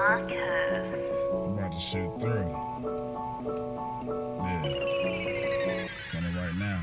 I'm about to shoot through. Yeah. Coming right now.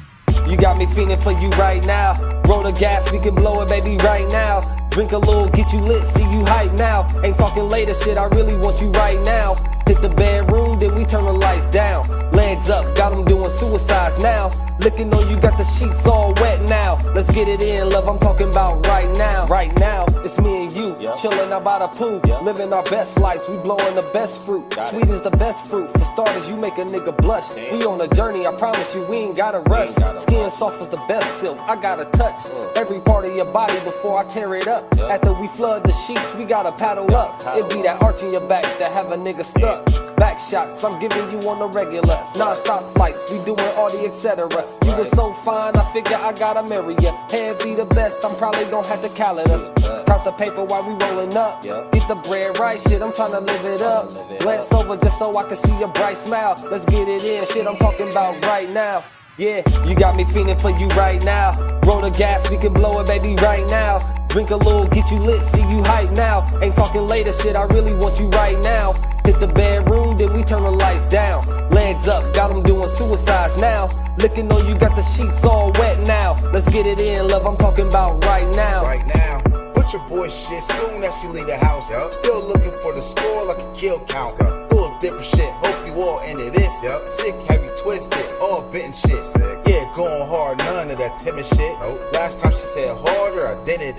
You got me feeling for you right now. Roll the gas, we can blow it, baby, right now. Drink a little, get you lit, see you hype now. Ain't talking later shit, I really want you right now. Hit the bedroom, then we turn the lights down. Legs up, got them doing suicides now. Looking on you, got the sheets all wet now. Let's get it in, love, I'm talking about right now. Right now, it's me and you, chilling out by the pool. Living our best lives, we blowing the best fruit. Sweet is the best fruit, for starters, you make a nigga blush. We on a journey, I promise you, we ain't gotta rush. Skin soft as the best silk, I gotta touch every part of your body before I tear it up. After we flood the sheets, we gotta paddle up. It be that arch in your back that have a nigga stuck. Back shots, I'm giving you on the regular. Non-stop flights, we doing all the etc. You was so fine, I figure I gotta marry ya. Head be the best, I'm probably gonna have to calendar. Count the paper while we rolling up. Get the bread right, shit, I'm trying to live it up. Glance over just so I can see your bright smile. Let's get it in, shit, I'm talking about right now. Yeah, you got me feeling for you right now. Roll the gas, we can blow it, baby, right now. Drink a little, get you lit, see you hype now. Ain't talking later shit, I really want you right now. Hit the bedroom, then we turn the lights down. Legs up, got them doing suicides now. Looking on you, got the sheets all wet now. Let's get it in, love, I'm talking about right now. Right now, put your boy shit soon as she leave the house. Still looking for the score like a kill count. Full of different shit, hope you all into this. Sick, have you twisted, all bitten shit. Yeah, going hard, none of that timid shit. Last time she said harder, I did it.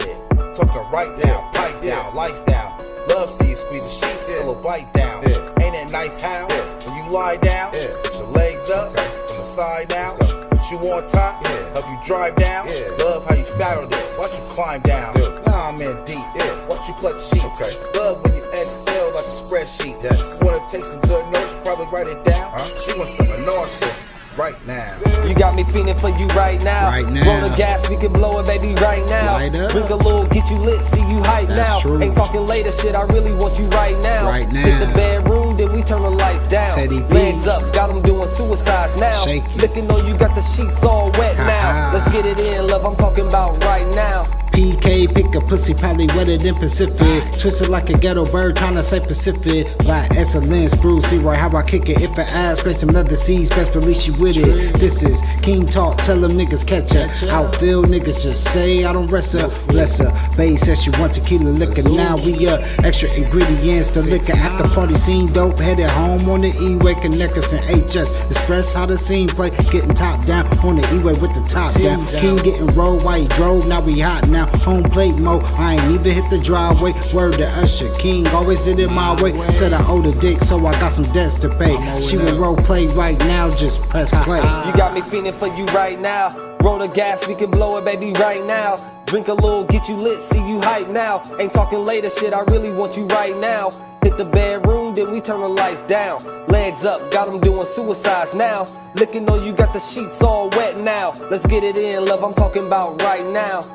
Talking right down, pipe down, lights down. Love see you squeeze the sheets, feel a bite down. Ain't it nice how when you lie down, put your legs up from the side now. Put you on top, help you drive down. Love how you saddled it, watch you climb down. Now I'm in deep, watch you clutch sheets. Love when you exhale like a spreadsheet. Wanna take some good notes, probably write it down. She wants some nauseous. Right now. You got me feeling for you right now. Roll the gas, we can blow it, baby, right now. Drink a little, get you lit, see you hype now. Ain't talking later shit, I really want you right now. Hit the bedroom, then we turn the lights down. Legs up, got them doing suicides now. Looking on you, got the sheets all wet now. Let's get it in, love, I'm talking about right now. PK, pick a pussy, probably wetter than Pacific. Twisted like a ghetto bird, tryna say Pacific. Like excellence, Bruce, see right how I kick it. If I ask, scratch some leather seeds, best believe she with it. This is King Talk, tell them niggas catch her. Outfield niggas just say I don't wrestle. Bless her, babe says she want tequila liquor. Now we extra ingredients, the liquor. After party scene, dope, headed home on the E-way. Connect us in HS, express how the scene play. Getting top down on the E-way with the top down. King getting rolled while he drove, now we hot now. Home plate mode, I ain't even hit the driveway. Word to Usher, King always did it my way. Said I owed a dick, so I got some debts to pay. She will role play right now, just press play. You got me feeling for you right now. Roll the gas, we can blow it, baby, right now. Drink a little, get you lit, see you hype now. Ain't talking later shit, I really want you right now. Hit the bedroom, then we turn the lights down. Legs up, got them doing suicides now. Looking on you, got the sheets all wet now. Let's get it in, love, I'm talking about right now.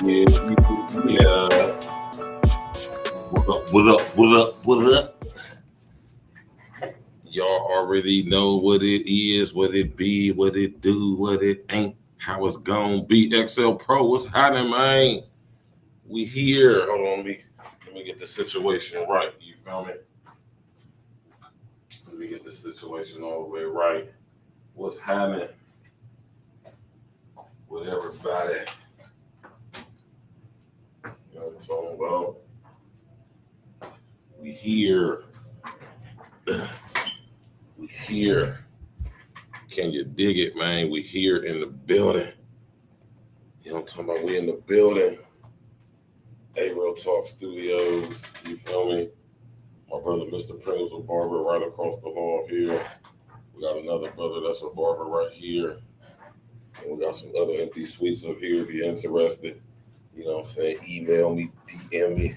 Yeah. What up? Y'all already know what it is, what it be, what it do, what it ain't, how it's gonna be. XL Pro, what's happening, man? We here. Hold on, let me get the situation right. You feel me? Let me get the situation all the way right. What's happening with everybody? You know what I'm talking about? We here. We here. Can you dig it, man? We here in the building. You know what I'm talking about? We in the building. A-Real Talk Studios. You feel me? My brother, Mr. Prince, a barber right across the hall here. We got another brother that's a barber right here. And we got some other empty suites up here if you're interested. You know what I'm saying? Email me, DM me.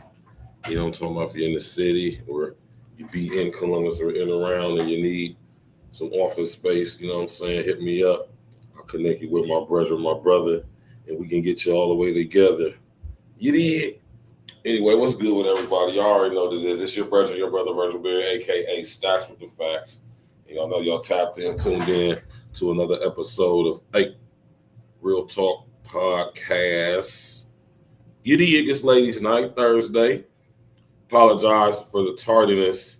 You know what I'm talking about? If you're in the city or you be in Columbus or in around and you need some office space, you know what I'm saying? Hit me up. I'll connect you with my brother, and we can get you all the way together. You did. Anyway, what's good with everybody? Y'all already know that this is your brother Virgil, a.k.a. Stacks with the Facts. And y'all know y'all tapped in, tuned in to another episode of Real Talk Podcast. You did. It's ladies' night, Thursday. Apologize for the tardiness,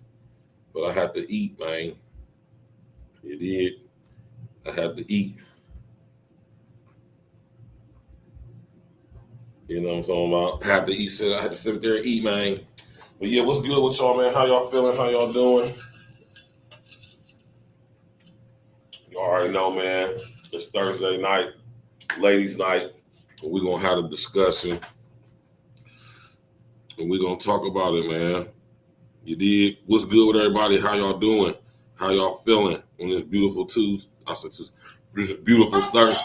but I had to eat, man. You did. I had to eat. You know what I'm talking about? I had to eat. I had to sit there and eat, man. But yeah, what's good with y'all, man? How y'all feeling? How y'all doing? You already know, man. It's Thursday night, ladies' night. We're going to have a discussion. And we're going to talk about it, man. You did? What's good with everybody? How y'all doing? How y'all feeling on this beautiful Tuesday? I said Tuesday. This beautiful Thursday.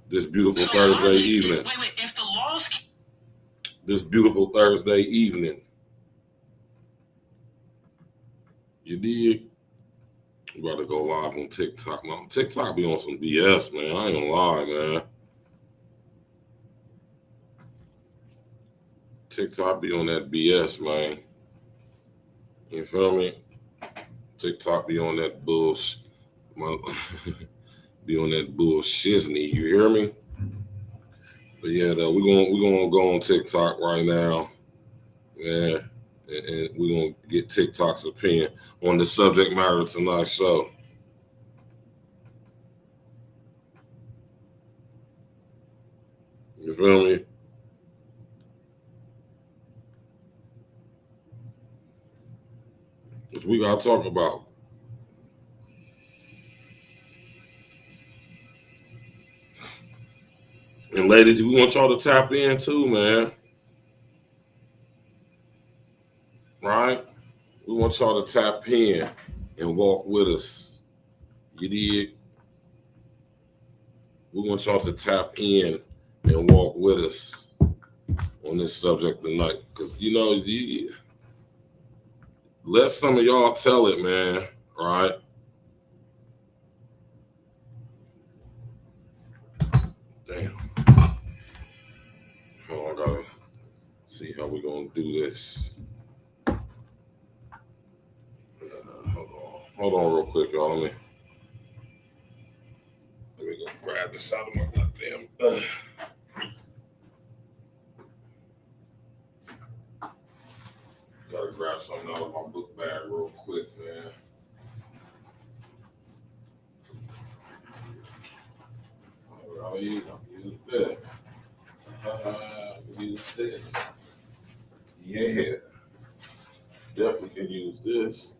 This beautiful Thursday evening. This beautiful Thursday evening. You did? We about to go live on TikTok. Man, TikTok be on some BS, man. I ain't gonna lie, man. TikTok be on that BS, man. You feel me? TikTok be on that bullshit. Be on that bullshizny. You hear me? But yeah, though, we're gonna go on TikTok right now. Yeah. And we're gonna get TikTok's opinion on the subject matter of tonight's show. You feel me? Which we gotta talk about. And ladies, we want y'all to tap in too, man. Right? We want y'all to tap in and walk with us. You did? We want y'all to tap in and walk with us on this subject tonight. Because, you know, let some of y'all tell it, man. Right? Damn. Oh, I gotta see how we gonna do this. Hold on real quick, y'all. Let me go grab this out of my goddamn. Gotta grab something out of my book bag real quick, man. I'll use this. Use this. Yeah. Definitely can use this.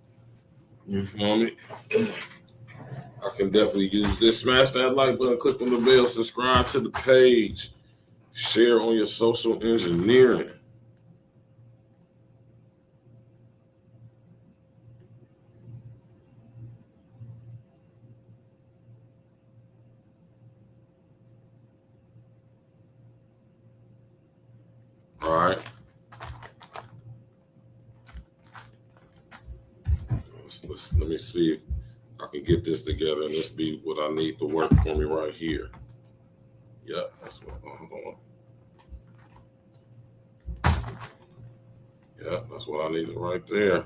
You feel me? I can definitely use this. Smash that like button, click on the bell, subscribe to the page, share on your social engineering. All right. Let me see if I can get this together and this be what I need to work for me right here. Yep, that's what. Hold on. Yep, that's what I needed right there.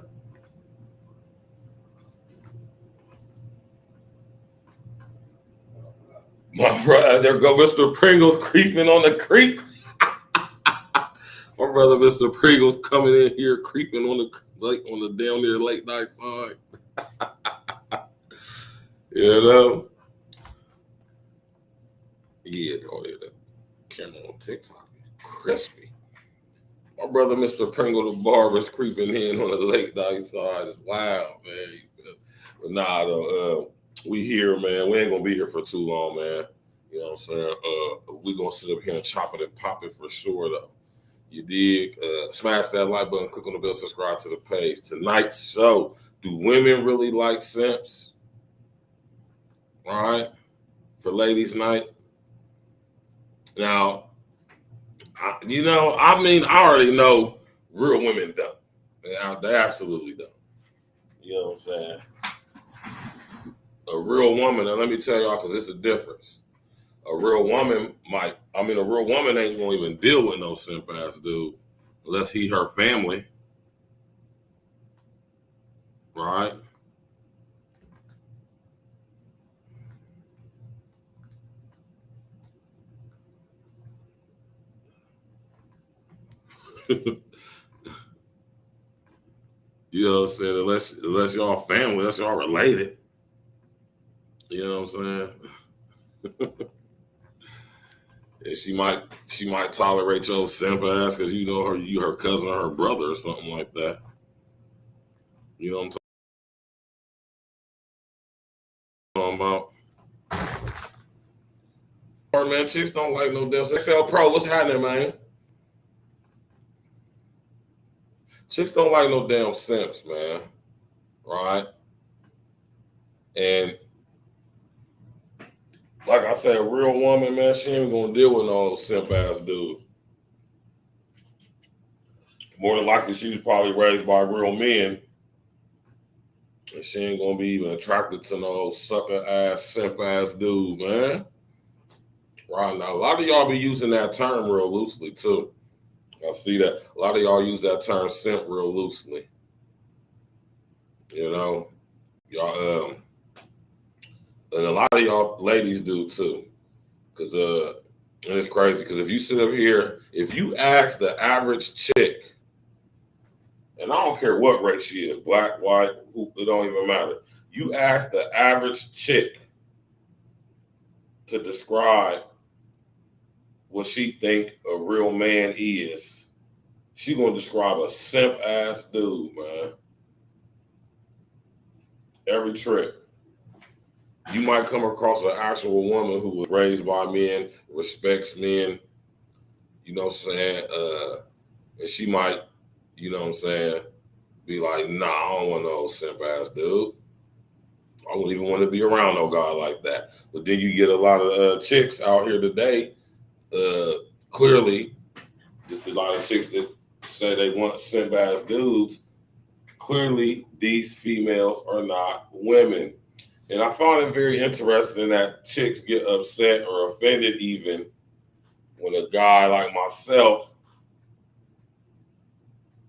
My brother, there go Mr. Pringles creeping on the creek. My brother, Mr. Pringles, coming in here creeping on the down there late night side. You know? Yeah, oh yeah, that camera on TikTok crispy. My brother, Mr. Pringle the barber, is creeping in on the late night side. It's wild, man. But nah, though, we here, man. We ain't gonna be here for too long, man. You know what I'm saying? We gonna sit up here and chop it and pop it for sure, though. You dig? Smash that like button, click on the bell, subscribe to the page. Tonight's show, do women really like simps? All right? For ladies' night. Now, I already know real women don't. They absolutely don't. You know what I'm saying? A real woman, and let me tell y'all, because it's a difference. A real woman a real woman ain't gonna even deal with no simp ass dude unless he her family. Right? You know what I'm saying? Unless y'all family, unless y'all related. You know what I'm saying? And she might tolerate your simp ass because you know her cousin or her brother or something like that. You know what I'm talking about? All right, man, chicks don't like no damn XL Pro. What's happening, man? Chicks don't like no damn simps, man. Right? And like I said, a real woman, man, she ain't gonna deal with no simp ass dude. More than likely, she was probably raised by real men. And she ain't gonna be even attracted to no sucker ass, simp ass dude, man. Right now, a lot of y'all be using that term real loosely too. I see that. A lot of y'all use that term simp real loosely. You know, y'all, and a lot of y'all ladies do too. Cause and it's crazy because if you sit up here, if you ask the average chick, and I don't care what race she is, black, white, it don't even matter. You ask the average chick to describe what she think a real man is, she gonna describe a simp ass dude, man. Every trip. You might come across an actual woman who was raised by men, respects men, you know what I'm saying? And she might, you know what I'm saying, be like, nah, I don't want no simp ass dude. I wouldn't even want to be around no guy like that. But then you get a lot of chicks out here today. Clearly, just a lot of chicks that say they want simp ass dudes. Clearly, these females are not women. And I found it very interesting that chicks get upset or offended even when a guy like myself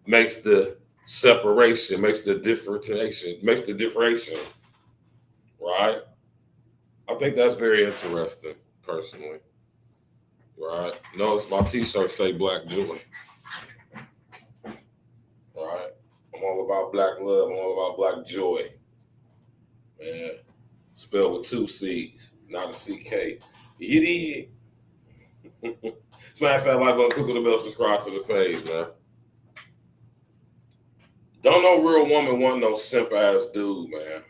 makes the separation, makes the differentiation, right? I think that's very interesting, personally, right? Notice my t-shirt say Black Joy, right? I'm all about black love. I'm all about black joy, man. Spelled with 2 C's, not a CK. You did. Smash that like button, click on the bell, subscribe to the page, man. Don't no real woman want no simp ass dude, man.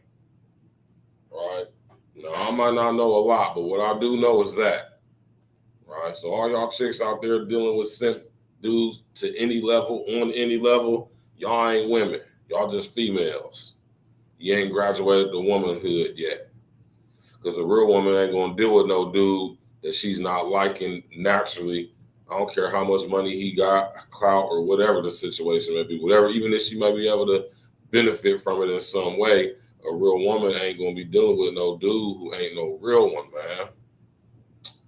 Right? Now, I might not know a lot, but what I do know is that. Right? So all y'all chicks out there dealing with simp dudes to any level, on any level, y'all ain't women. Y'all just females. You ain't graduated to womanhood yet. Because a real woman ain't gonna deal with no dude that she's not liking naturally. I don't care how much money he got, clout, or whatever the situation may be. Whatever, even if she might be able to benefit from it in some way, a real woman ain't gonna be dealing with no dude who ain't no real one, man.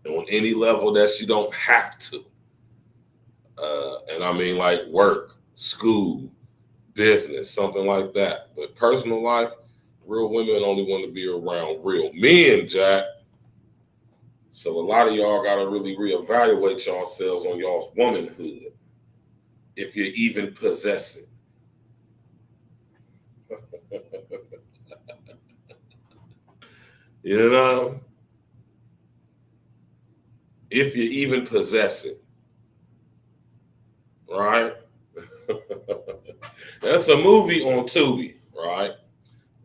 And on any level that she don't have to. And I mean like work, school, business, something like that. But personal life, real women only want to be around real men, Jack. So a lot of y'all got to really reevaluate yourselves on y'all's womanhood, if you even possess it. You know? If you even possess it. Right? That's a movie on Tubi, right?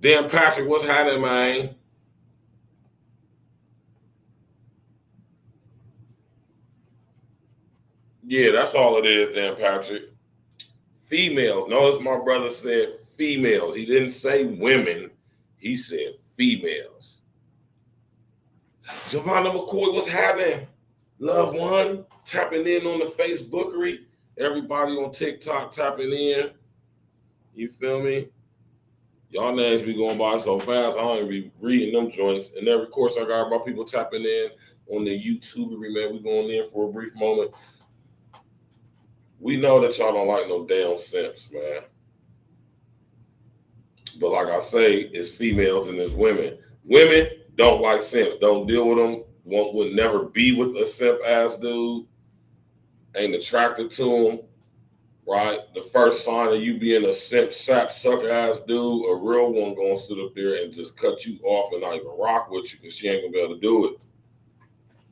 Dan Patrick, what's happening, man? Yeah, that's all it is, Dan Patrick. Females. Notice my brother said females. He didn't say women. He said females. Giovanna McCoy, what's happening? Loved one, tapping in on the Facebookery. Everybody on TikTok tapping in. You feel me? Y'all names be going by so fast, I don't even be reading them joints. And every course I got about people tapping in on the YouTubery, man. We going in for a brief moment. We know that y'all don't like no damn simps, man. But like I say, it's females and it's women. Women don't like simps. Don't deal with them. Would never be with a simp ass dude. Ain't attracted to him. right? The first sign of you being a simp, sap, sucker ass dude, a real one gonna sit up there and just cut you off and not even rock with you because she ain't gonna be able to do it.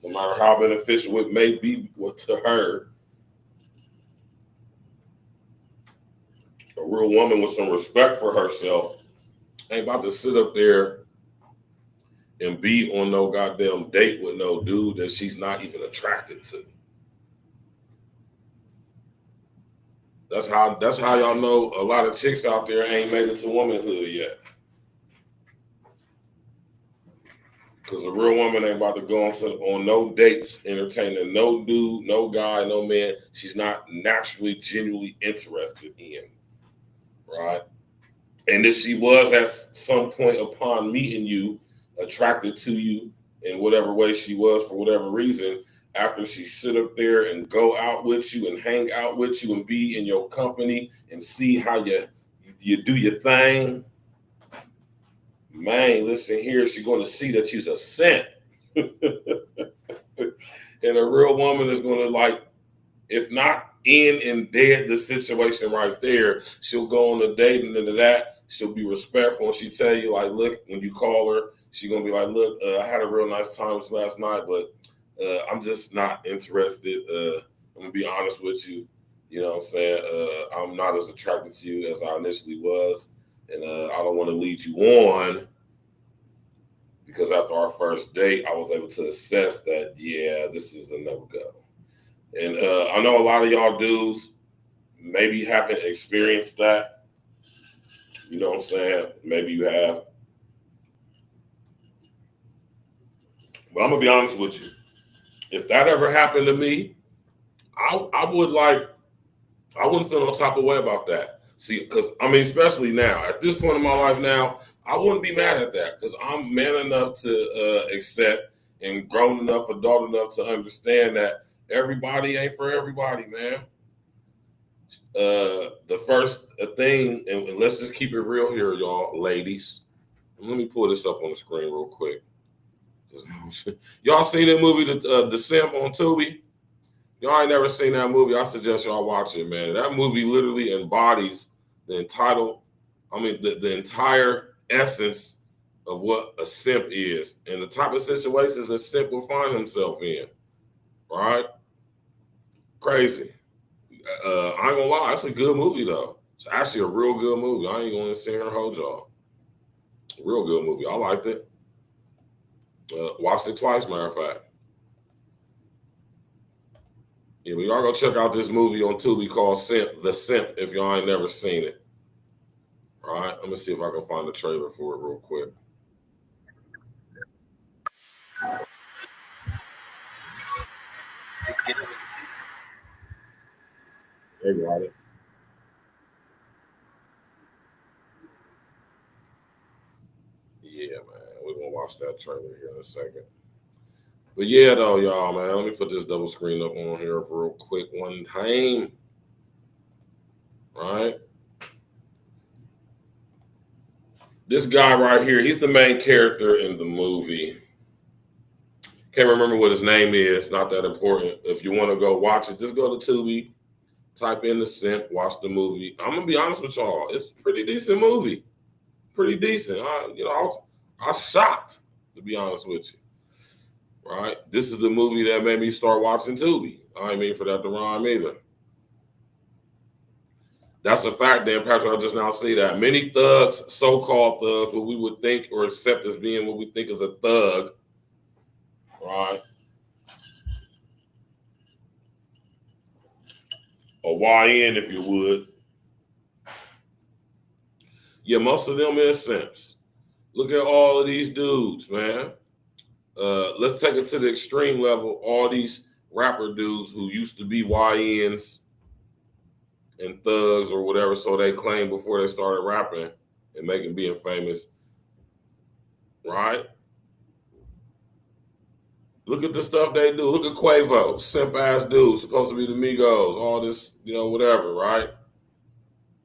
No matter how beneficial it may be to her, a real woman with some respect for herself ain't about to sit up there and be on no goddamn date with no dude that she's not even attracted to. That's how y'all know a lot of chicks out there ain't made it to womanhood yet. Because a real woman ain't about to go on no dates, entertaining no dude, no guy, no man she's not naturally, genuinely interested in, right? And if she was at some point upon meeting you, attracted to you in whatever way she was for whatever reason, after she sit up there and go out with you and hang out with you and be in your company and see how you do your thing, man, listen here, she's going to see that she's a simp. And a real woman is going to, like, if not in and dead the situation right there, she'll go on a date and into that, she'll be respectful and she'll tell you, like, look, when you call her, she's going to be like, look, I had a real nice time last night, but I'm just not interested. I'm going to be honest with you. You know what I'm saying? I'm not as attracted to you as I initially was. And I don't want to lead you on because after our first date, I was able to assess that, yeah, this is a no-go. And I know a lot of y'all dudes maybe haven't experienced that. You know what I'm saying? Maybe you have. But I'm going to be honest with you. If that ever happened to me, I wouldn't feel no type of way about that. See, because, I mean, especially now, at this point in my life now, I wouldn't be mad at that because I'm man enough to accept and grown enough, adult enough to understand that everybody ain't for everybody, man. The first thing, and let's just keep it real here, y'all, ladies. Let me pull this up on the screen real quick. Y'all seen that movie, the Simp on Tubi? Y'all ain't never seen that movie. I suggest y'all watch it, man. That movie literally embodies the entire essence of what a simp is and the type of situations a simp will find himself in. Right? Crazy. I ain't gonna lie, it's a good movie though. It's actually a real good movie. I ain't gonna sit here and hold y'all. Real good movie. I liked it. Watched it twice, matter of fact. Yeah, but y'all go check out this movie on Tubi called The Simp if y'all ain't never seen it. All right, let me see if I can find the trailer for it real quick. They got it. Yeah, man, we're gonna watch that trailer here in a second. But yeah, though, y'all, man, let me put this double screen up on here for real quick one time. All right. This guy right here, he's the main character in the movie. Can't remember what his name is. Not that important. If you want to go watch it, just go to Tubi, type in The Simp, watch the movie. I'm gonna be honest with y'all. It's a pretty decent movie. Pretty decent. I was shocked, to be honest with you. Right? This is the movie that made me start watching Tubi. I ain't mean for that to rhyme either. That's a fact, Dan Patrick. I just now see that. Many thugs, so-called thugs, what we would think or accept as being what we think is a thug, right? A YN, if you would. Yeah, most of them is simps. Look at all of these dudes, man. Let's take it to the extreme level. All these rapper dudes who used to be YNs and thugs or whatever, so they claimed before they started rapping and being famous, right? Look at the stuff they do. Look at Quavo, simp ass dude, supposed to be the Migos, all this, whatever, right?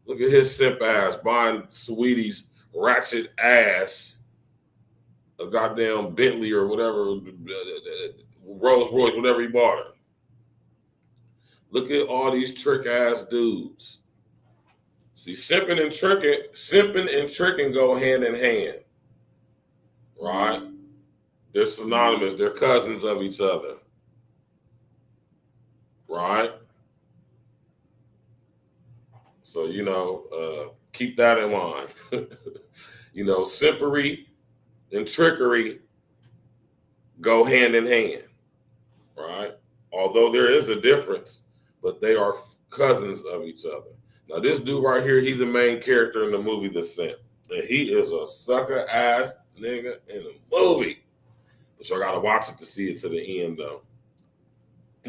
Look at his simp ass buying Sweetie's ratchet ass, a goddamn Bentley or whatever, Rolls Royce, whatever he bought her. Look at all these trick ass dudes. See, simping and tricking go hand in hand, right? They're synonymous. They're cousins of each other, right? So, keep that in mind. Simpery and trickery go hand in hand, right? Although there is a difference, but they are cousins of each other. Now, this dude right here, he's the main character in the movie The Simp. And he is a sucker ass nigga in the movie. But y'all gotta watch it to see it to the end, though.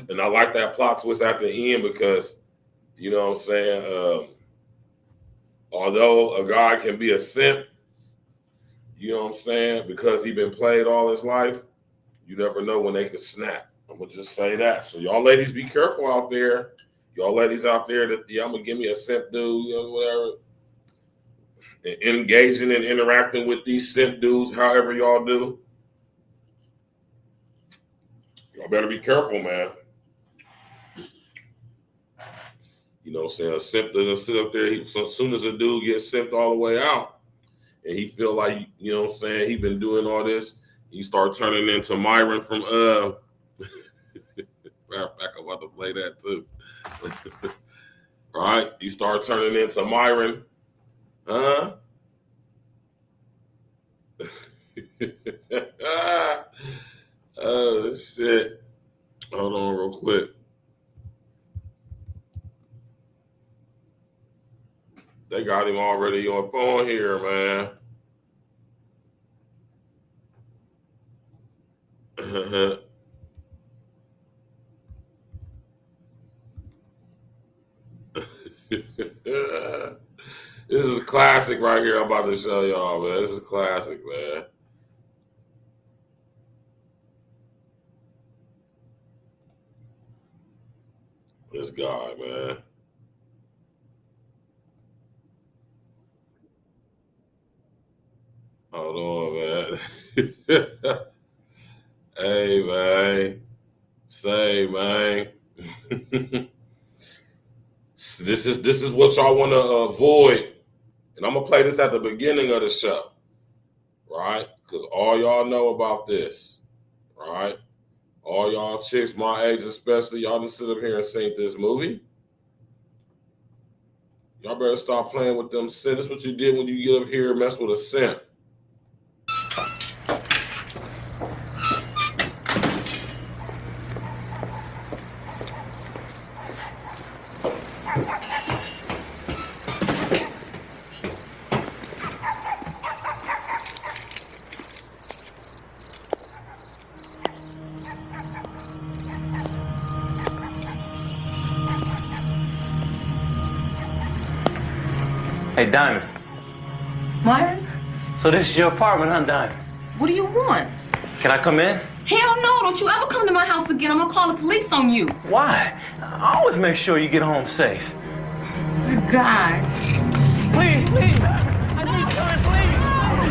And I like that plot twist at the end because, you know what I'm saying? Although a guy can be a simp, you know what I'm saying? Because he been played all his life, you never know when they could snap. I'm gonna just say that. So y'all ladies be careful out there. Y'all ladies out there that, I'm gonna give me a simp dude, whatever. And engaging and interacting with these simp dudes, however y'all do. Y'all better be careful, man. You know what I'm saying? A simp doesn't sit up there. So as soon as a dude gets simped all the way out, and he feel like, you know what I'm saying, he been doing all this, he start turning into Myron from matter of fact, I'm about to play that too. Right? He start turning into Myron. Huh? Oh shit. Hold on real quick. They got him already on here, man. This is a classic right here I'm about to show y'all, man. This is a classic, man. This guy, man. Hold on, man. Hey, man. Say, man. This is what y'all want to avoid. And I'm going to play this at the beginning of the show. Right? Because all y'all know about this. Right? All y'all chicks, my age especially, y'all just sit up here and sing this movie. Y'all better stop playing with them simps. That's what you did when you get up here and mess with a simp. Hey, Diamond. Myron? So this is your apartment, huh, Diamond? What do you want? Can I come in? Hell no, don't you ever come to my house again. I'm gonna call the police on you. Why? I always make sure you get home safe. Good God. Please, please. I need to come in, please.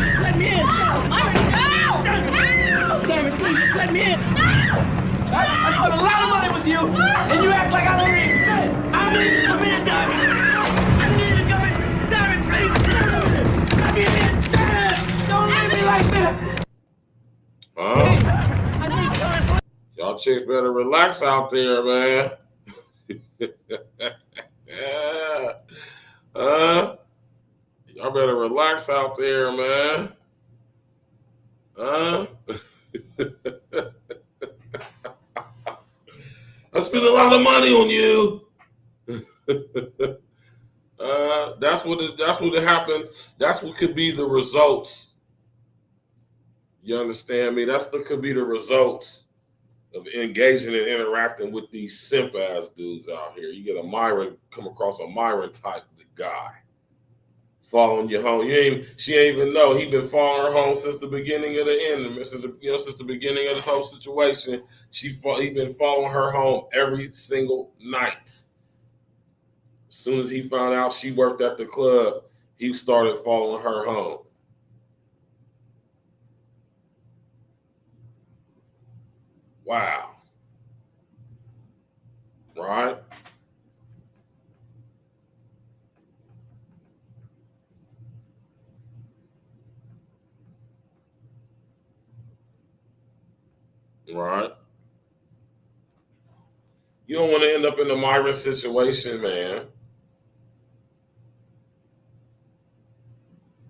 Just let me in. Myron, no! No! Diamond, please, just let me in. No! I spent a lot of money with you, and you act like I don't even exist. I need to come in, Diamond. I need to come in. Diamond, please. Let me in. Don't leave me like that. Huh? I need to come in, please. Y'all chicks better relax out there, man. Y'all better relax out there, man. I spent a lot of money on you. That's what happened. That's what could be the results. You understand me? Could be the results of engaging and interacting with these simp ass dudes out here. You get come across a Myron type guy following you home. She ain't even know he been following her home since the beginning of the end. Since the beginning of this whole situation, he been following her home every single night. As soon as he found out she worked at the club, he started following her home. Wow. Right? right? You don't want to end up in a migrant situation, man.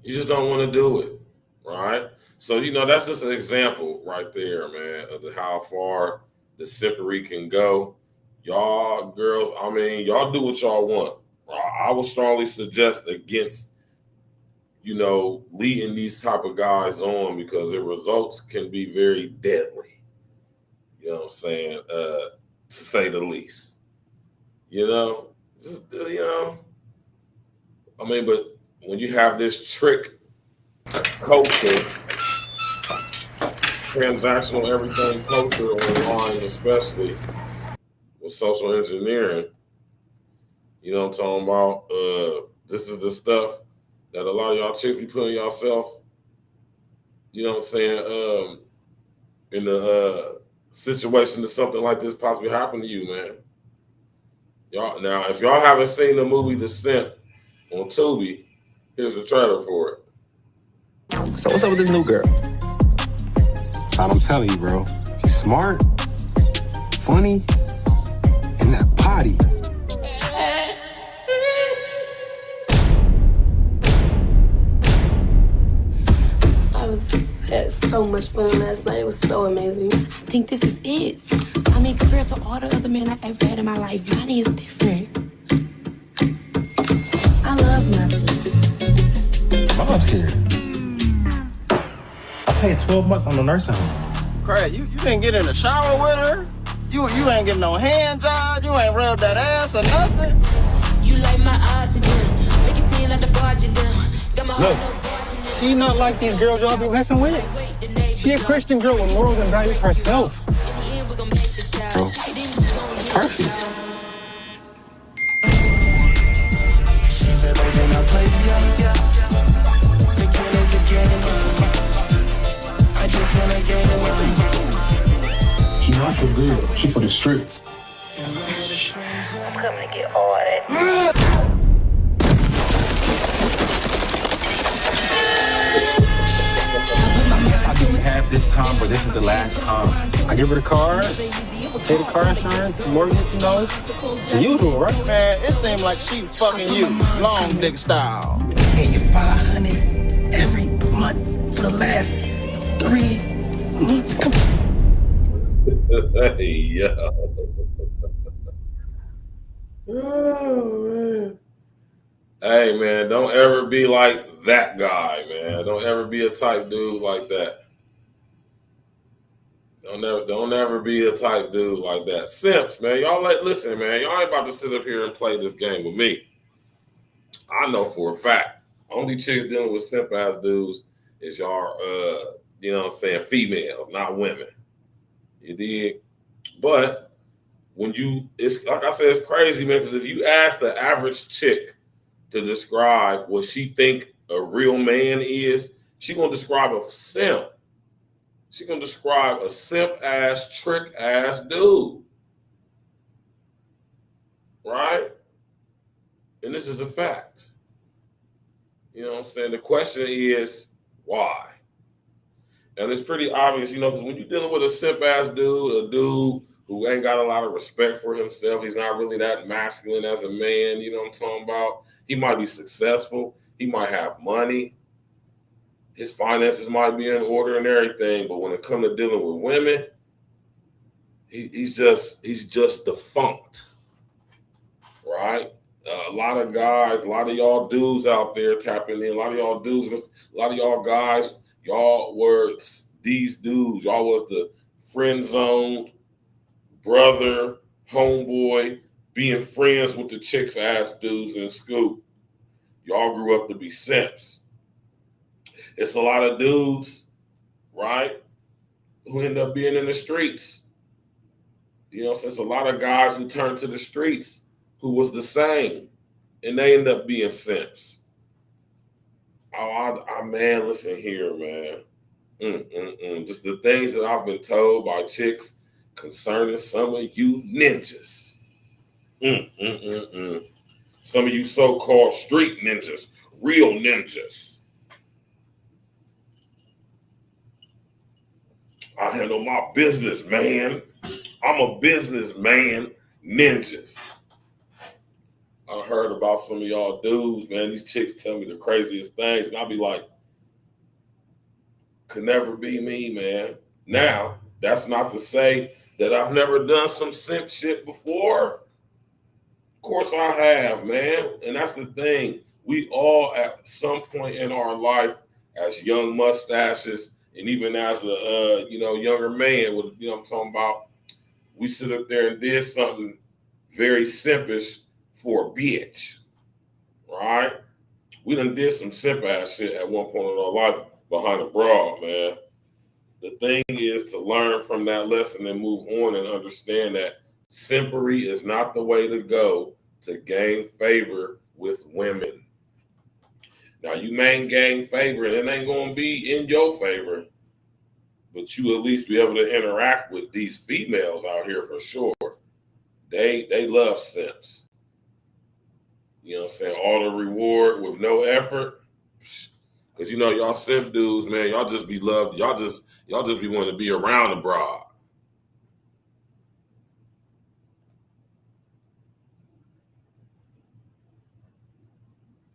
You just don't want to do it, right? So, you know, that's just an example right there, man, of how far the simpery can go. Y'all girls, I mean, y'all do what y'all want. I would strongly suggest against, you know, leading these type of guys on because the results can be very deadly. You know what I'm saying? To say the least. You know, just, you know, I mean, but when you have this trick culture, transactional everything culture online, especially with social engineering, you know what I'm talking about? This is the stuff that a lot of y'all chicks be putting yourself, you know what I'm saying, in the situation that something like this possibly happened to you, man. Y'all, now, if y'all haven't seen the movie DISSECT on Tubi, here's a trailer for it. So what's up with this new girl? Child, I'm telling you, bro. She's smart, funny, and that potty. Had so much fun last night. It was so amazing. I think this is it. I mean, compared to all the other men I ever had in my life, Johnny is different. I love Matthew. Mom's here. I paid 12 months on the nursing home. Craig, you didn't get in the shower with her? You ain't getting no hand job? You ain't rubbed that ass or nothing? You like my oxygen. Make it seem like the barging down. Got my Look, she not like these girls y'all be messing with. She a Christian girl with morals and values herself. Bro, perfect. She said, baby, now play young. The game is a game. I just wanna gain a line. She not for good. She for the streets. I'm coming to get all that. I didn't have this time, but this is the last time. I give her the car, pay the car insurance, mortgage, you know, the usual, right? Man, it seemed like she fucking you, long dick style. Pay you $500 every month for the last 3 months. Come Hey, yo. Oh, man. Hey, man, don't ever be like that guy, man. Don't ever be a type dude like that. Don't ever be a type dude like that. Simps, man. Y'all listen, man. Y'all ain't about to sit up here and play this game with me. I know for a fact. Only chicks dealing with simp ass dudes is y'all you know what I'm saying, female, not women. You dig? But when it's like I said, it's crazy, man, because if you ask the average chick to describe what she think a real man is, she gonna describe a simp. She gonna describe a simp ass, trick ass dude. Right? And this is a fact. You know what I'm saying? The question is, why? And it's pretty obvious, you know, because when you're dealing with a simp ass dude, a dude who ain't got a lot of respect for himself, he's not really that masculine as a man, you know what I'm talking about? He might be successful, he might have money, his finances might be in order and everything, but when it comes to dealing with women, he's just defunct, right? A lot of guys, a lot of y'all dudes out there tapping in, a lot of y'all dudes, a lot of y'all guys, y'all were these dudes. Y'all was the friend zoned brother, homeboy, being friends with the chicks ass dudes in school. Y'all grew up to be simps. It's a lot of dudes, right, who end up being in the streets. You know, so it's a lot of guys who turned to the streets who was the same, and they end up being simps. Oh, man, listen here, man. Just the things that I've been told by chicks concerning some of you ninjas. Some of you so-called street ninjas, real ninjas. I handle my business, man. I'm a businessman, ninjas. I heard about some of y'all dudes, man. These chicks tell me the craziest things, and I'll be like, could never be me, man. Now, that's not to say that I've never done some simp shit before. Of course I have, man. And that's the thing. We all, at some point in our life, as young mustaches, and even as a younger man, with I'm talking about, we sit up there and did something very simpish for a bitch, right? We done did some simp ass shit at one point in our life behind a broad, man. The thing is to learn from that lesson and move on and understand that simpery is not the way to go to gain favor with women. Now, you may gain favor and it ain't going to be in your favor, but you at least be able to interact with these females out here for sure. They love simps. You know what I'm saying? All the reward with no effort. Because y'all simp dudes, man, y'all just be loved. Y'all just be wanting to be around the broad.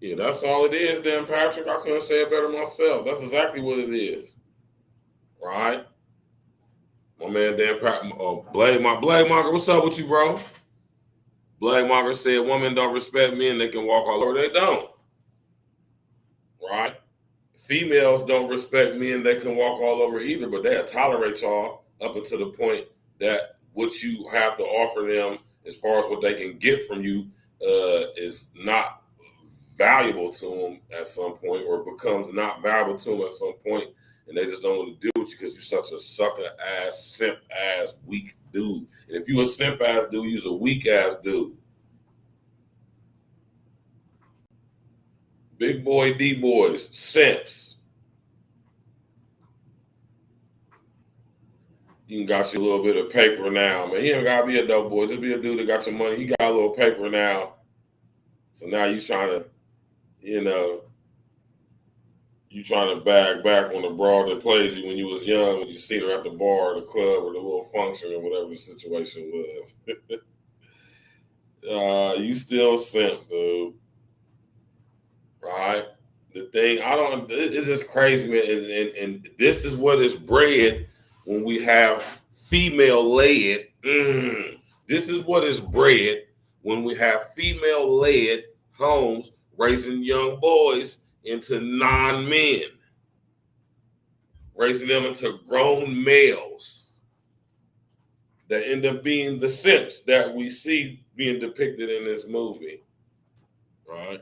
Yeah, that's all it is, then, Patrick. I couldn't say it better myself. That's exactly what it is. Right? My man Dan Patrick, Blade Monger, what's up with you, bro? Blade Monger said women don't respect men, they can walk all over. They don't. Right? Females don't respect men, they can walk all over either, but they'll tolerate y'all up until the point that what you have to offer them as far as what they can get from you is not valuable to them at some point, or becomes not valuable to them at some point, and they just don't want to deal with you because you're such a sucker ass, simp ass, weak dude. And if you a simp ass dude, you're a weak ass dude. Big boy D boys, simps. You can got you a little bit of paper now, man. You ain't gotta be a dope boy. Just be a dude that got your money. He got a little paper now. So now you trying to, you trying to bag back on the broad that plays you when you was young, when you seen her at the bar or the club or the little function or whatever the situation was. You still simp, dude. Right? The thing, it's just crazy, man. And this is what is bred when we have female-led. This is what is bred when we have female-led homes raising young boys into non-men, raising them into grown males that end up being the simps that we see being depicted in this movie, right?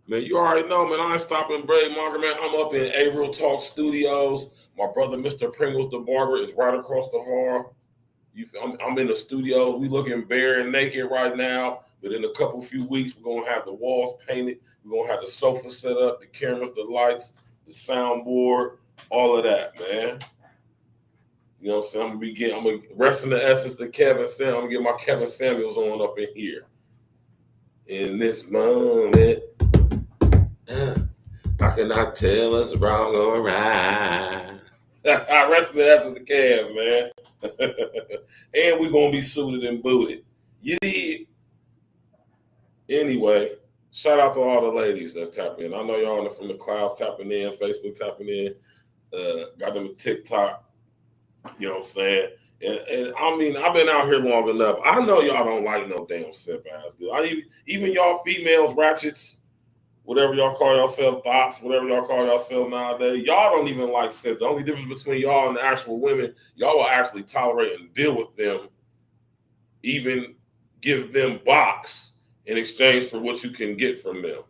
Man, you already know, man, I ain't stopping Blade Monger, man. I'm up in A-Real Talk Studios. My brother, Mr. Pringles the Barber, is right across the hall. I'm in the studio. We looking bare and naked right now. But in a few weeks, we're going to have the walls painted. We're going to have the sofa set up, the cameras, the lights, the soundboard, all of that, man. You know what I'm saying? I'm going to rest in the essence to Kevin Samuels. I'm going to get my Kevin Samuels on up in here. In this moment, I cannot tell us wrong or right. I rest in the essence to Kev, man. And we're going to be suited and booted. You did. Anyway, shout out to all the ladies that's tapping in. I know y'all from the clouds tapping in, Facebook tapping in, got them a TikTok, you know what I'm saying? And I mean, I've been out here long enough. I know y'all don't like no damn simp ass dude. Even y'all females, ratchets, whatever y'all call yourself, thoughts, whatever y'all call yourself nowadays, y'all don't even like simp. The only difference between y'all and the actual women, y'all will actually tolerate and deal with them, even give them box in exchange for what you can get from them.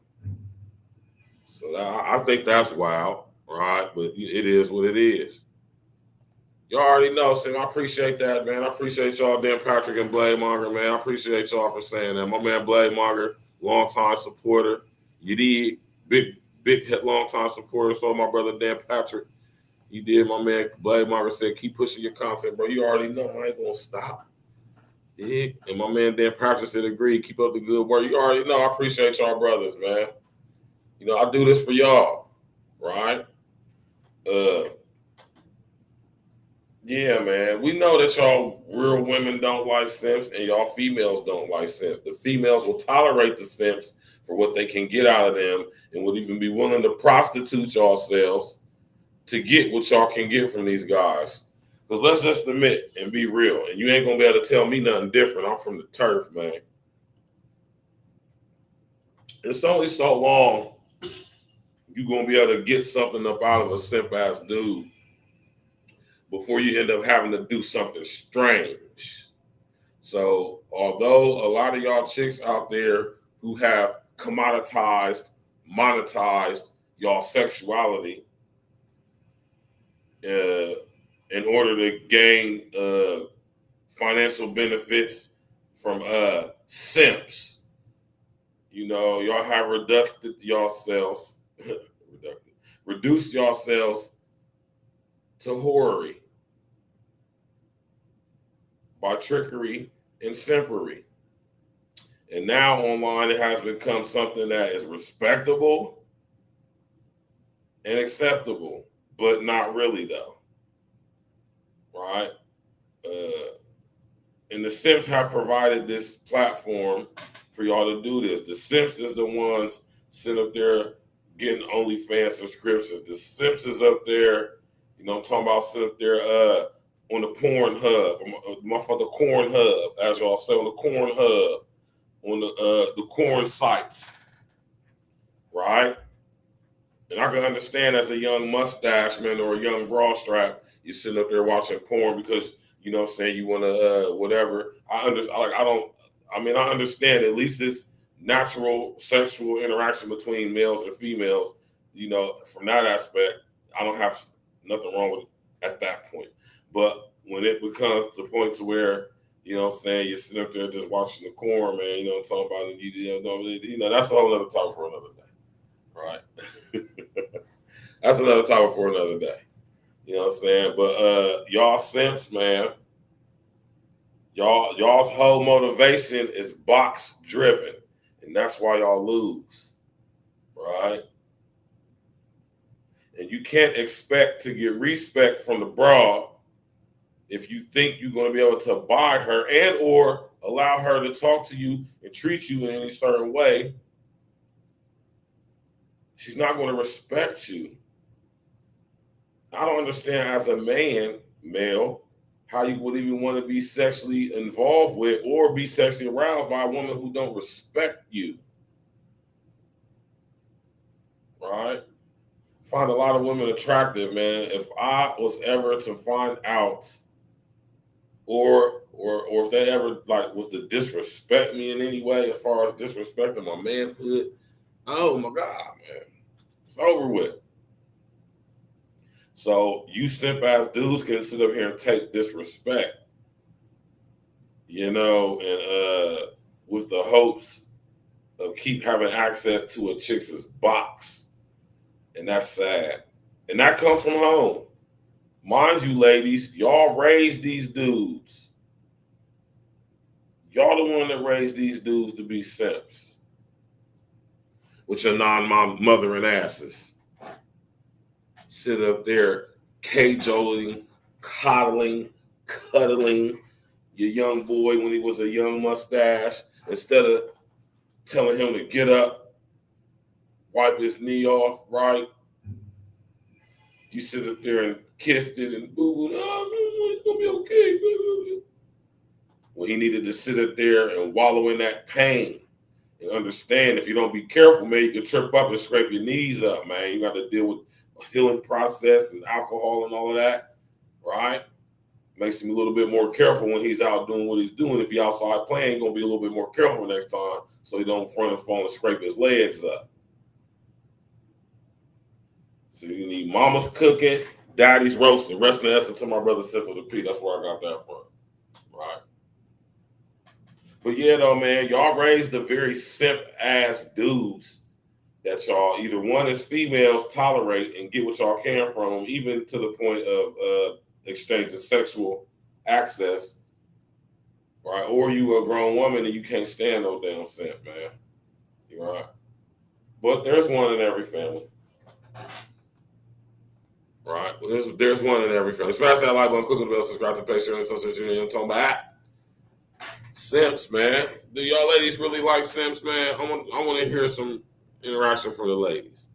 So I think that's wild, right? But it is what it is. Y'all already know, Sim. I appreciate that, man. I appreciate y'all, Dan Patrick and Blade Monger, man. I appreciate y'all for saying that. My man Blade Monger, long-time supporter. You did. Big long-time supporter. So my brother Dan Patrick, you did. My man Blade Monger said, keep pushing your content, bro. You already know I ain't going to stop. Yeah. And my man Dan Patrick said, agree. Keep up the good work. You already know. I appreciate y'all brothers, man. You know, I do this for y'all, right? Yeah, man. We know that y'all real women don't like simps and y'all females don't like simps. The females will tolerate the simps for what they can get out of them and would even be willing to prostitute yourselves to get what y'all can get from these guys. Because let's just admit and be real, and you ain't going to be able to tell me nothing different. I'm from the turf, man. It's only so long you're going to be able to get something up out of a simp-ass dude before you end up having to do something strange. So although a lot of y'all chicks out there who have commoditized, monetized y'all sexuality in order to gain financial benefits from simps, you know, y'all have reduced yourselves to whorery by trickery and simpery. And now online it has become something that is respectable and acceptable, but not really though, right? And the simps have provided this platform for y'all to do this. The simps is the ones sitting up there getting OnlyFans subscriptions. The simps is up there, you know I'm talking about, sitting up there on the porn hub, the corn hub, as y'all say, on the corn hub, on the corn sites, right? And I can understand as a young mustache man or a young bra strap, you're sitting up there watching porn because, you know what I'm saying, you want to whatever. I understand at least this natural sexual interaction between males and females, you know, from that aspect, I don't have nothing wrong with it at that point. But when it becomes the point to where, you know what I'm saying, you're sitting up there just watching the corn, man, you know what I'm talking about, you know, that's a whole other topic for another day, right? That's another topic for another day. You know what I'm saying? But y'all simps, man, y'all's whole motivation is box driven. And that's why y'all lose. Right? And you can't expect to get respect from the broad if you think you're going to be able to buy her and or allow her to talk to you and treat you in any certain way. She's not going to respect you. I don't understand as a male, how you would even want to be sexually involved with or be sexually aroused by a woman who don't respect you. Right? Find a lot of women attractive, man. If I was ever to find out or if they ever was to disrespect me in any way as far as disrespecting my manhood, oh my God, man. It's over with. So you simp ass dudes can sit up here and take disrespect, you know, and with the hopes of keep having access to a chick's box. And that's sad. And that comes from home. Mind you, ladies, y'all raised these dudes. Y'all the one that raised these dudes to be simps with your non-mothering asses. Sit up there cajoling, coddling, cuddling your young boy when he was a young mustache instead of telling him to get up, wipe his knee off, right? You sit up there and kissed it and boo-boo, oh, it's going to be okay. Well, he needed to sit up there and wallow in that pain and understand if you don't be careful, man, you can trip up and scrape your knees up, man. You got to deal with a healing process and alcohol and all of that, right? Makes him a little bit more careful when he's out doing what he's doing. If he's outside playing, he's going to be a little bit more careful next time so he don't front and fall and scrape his legs up. So you need mama's cooking, daddy's roasting. Rest in essence to my brother Sif of the P. That's where I got that from, right? But yeah, though, man, y'all raised the very simp-ass dudes that y'all, either one is females, tolerate and get what y'all can from them, even to the point of exchanging sexual access, right? Or you a grown woman and you can't stand no damn simp, man. You're right. But there's one in every family. Right? There's one in every family. Smash that like button, click on the bell, subscribe to the page, share on social media. I'm talking about Simps, man. Do y'all ladies really like Simps, man? I want to hear some interaction from the ladies.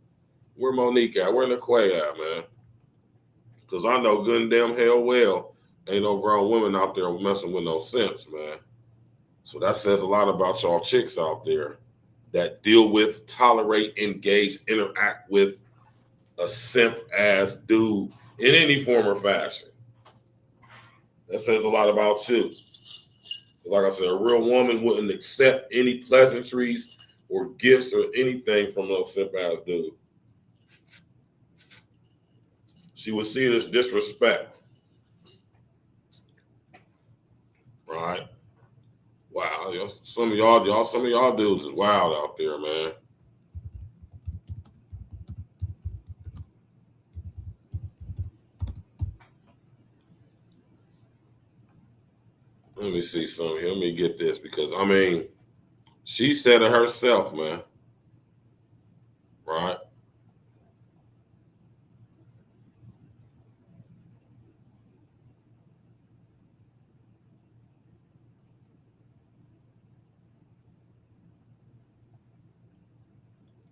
Where Monique at? Where LaQuay at, man? Because I know good and damn hell well ain't no grown women out there messing with no simps, man. So that says a lot about y'all chicks out there that deal with, tolerate, engage, interact with a simp-ass dude in any form or fashion. That says a lot about you. Like I said, a real woman wouldn't accept any pleasantries or gifts or anything from no simp-ass dude. She would see it as disrespect. Right? Wow, some of y'all dudes is wild out there, man. Let me see something here. Let me get this because I mean, she said it herself, man. Right?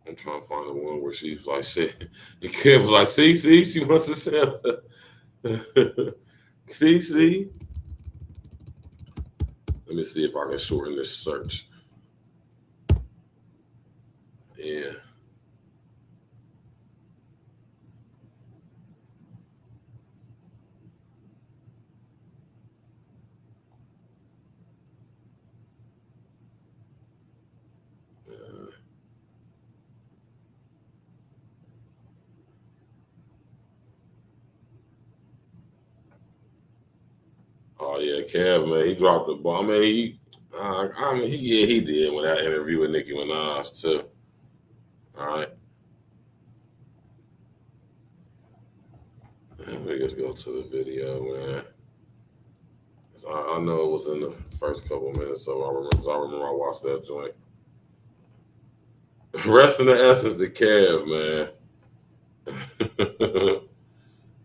I'm trying to find the one where she was like, shit. The kid was like, see, she wants to say, see. Let me see if I can shorten this search. Yeah. Oh yeah, Kev, man, he dropped the ball. I mean, he did with that interview with Nicki Minaj too. All right, let me just go to the video, man. I know it was in the first couple minutes, so I remember I watched that joint. Rest in the essence, the Kev, man.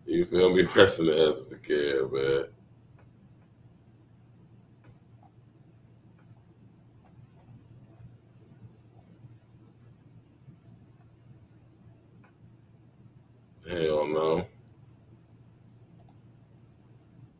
You feel me? Rest in the essence, the Kev, man. Hell no.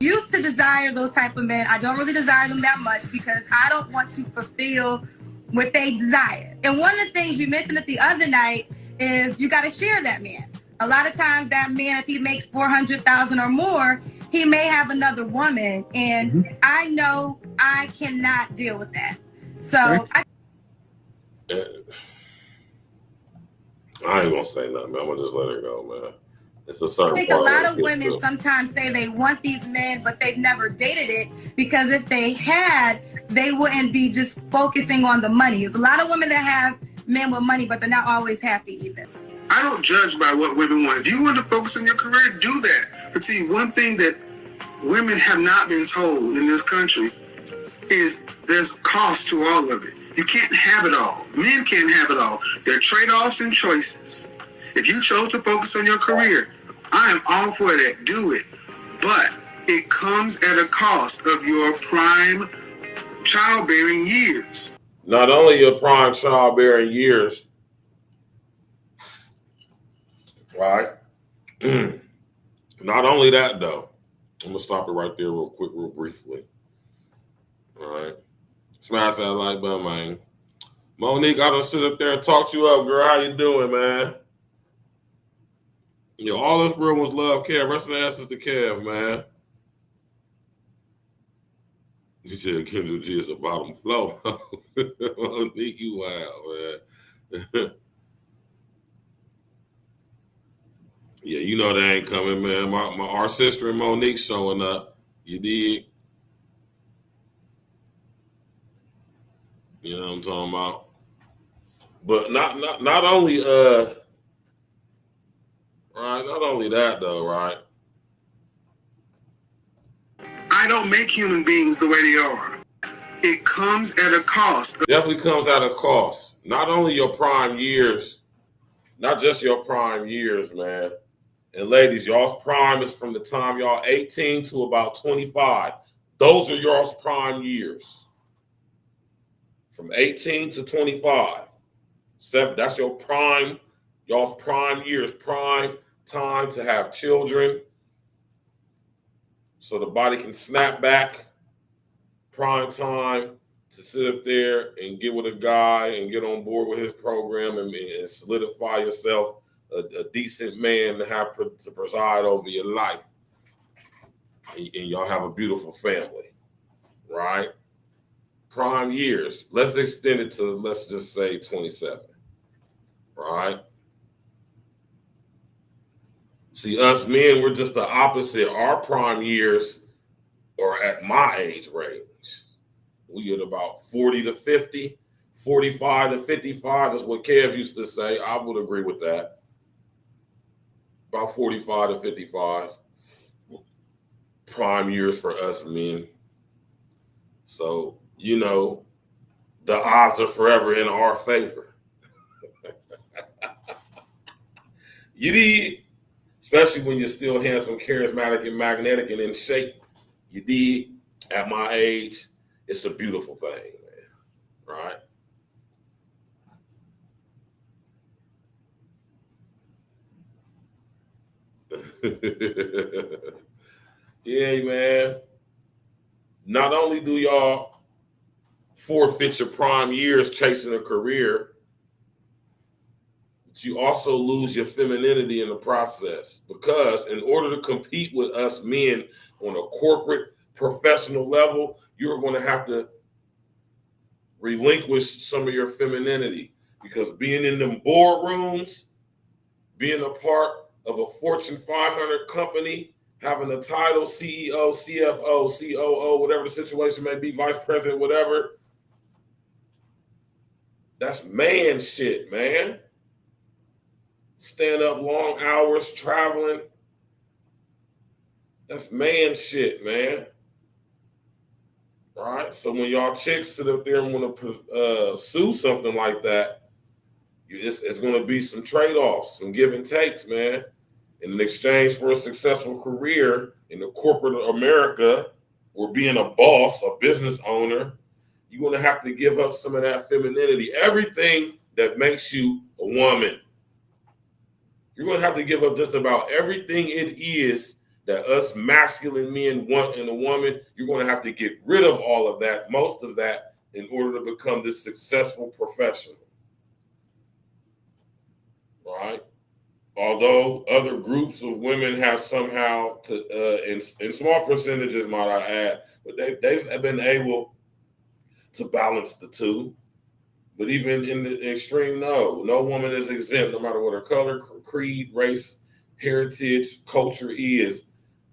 Used to desire those type of men. I don't really desire them that much because I don't want to fulfill what they desire. And one of the things you mentioned it the other night is you got to share that man. A lot of times that man, if he makes $400,000 or more, he may have another woman. And I know I cannot deal with that. So I ain't gonna say nothing, man. I'm gonna just let her go, man. It's a certain I think a lot of women sometimes say they want these men, but they've never dated it because if they had, they wouldn't be just focusing on the money. There's a lot of women that have men with money, but they're not always happy either. I don't judge by what women want. If you want to focus on your career, do that. But see, one thing that women have not been told in this country is there's cost to all of it. You can't have it all. Men can't have it all. There are trade-offs and choices. If you chose to focus on your career, I am all for that. Do it. But it comes at a cost of your prime childbearing years. Not only your prime childbearing years, right? Not only that, though. I'm going to stop it right there real quick, real briefly. All right. Smash that like button, man. Monique, I done sit up there and talk you up, girl. How you doing, man? Yo, all this real ones love Kev. Rest of the ass is the Kev, man. You said Kendall G is a bottom flow. Monique, you wild, man. Yeah, you know they ain't coming, man. Our sister and Monique showing up. You dig? You know what I'm talking about? But not only right, not only that though, right? I don't make human beings the way they are. It comes at a cost. Definitely comes at a cost. Not only your prime years, not just your prime years, man. And ladies, y'all's prime is from the time y'all 18 to about 25. Those are y'all's prime years. From 18 to 25. That's your prime, y'all's prime years, prime time to have children. So the body can snap back. Prime time to sit up there and get with a guy and get on board with his program and solidify yourself a decent man to have to preside over your life. And y'all have a beautiful family, right? Prime years. Let's extend it to, let's just say 27, right? See, us men, we're just the opposite. Our prime years are at my age range. We at about 40 to 50, 45 to 55 is what Kev used to say. I would agree with that. About 45 to 55. Prime years for us men. So, you know, the odds are forever in our favor. You did. Especially when you're still handsome, charismatic, and magnetic and in shape. You did. At my age, it's a beautiful thing, man. Right? Yeah, man. Not only do y'all forfeit your prime years chasing a career, but you also lose your femininity in the process. Because in order to compete with us men on a corporate, professional level, you're going to have to relinquish some of your femininity. Because being in them boardrooms, being a part of a Fortune 500 company, having a title, CEO, CFO, COO, whatever the situation may be, vice president, whatever, that's man shit, man. Stand up long hours, traveling. That's man shit, man. All right. So when y'all chicks sit up there and want to sue something like that, it's going to be some trade-offs, some give and takes, man. In exchange for a successful career in the corporate America, or being a boss, a business owner, you're going to have to give up some of that femininity. Everything that makes you a woman. You're going to have to give up just about everything it is that us masculine men want in a woman. You're going to have to get rid of all of that, most of that, in order to become this successful professional. Right? Although other groups of women have somehow, in small percentages, might I add, but they've been able to balance the two. But even in the extreme, no woman is exempt, no matter what her color, creed, race, heritage, culture is.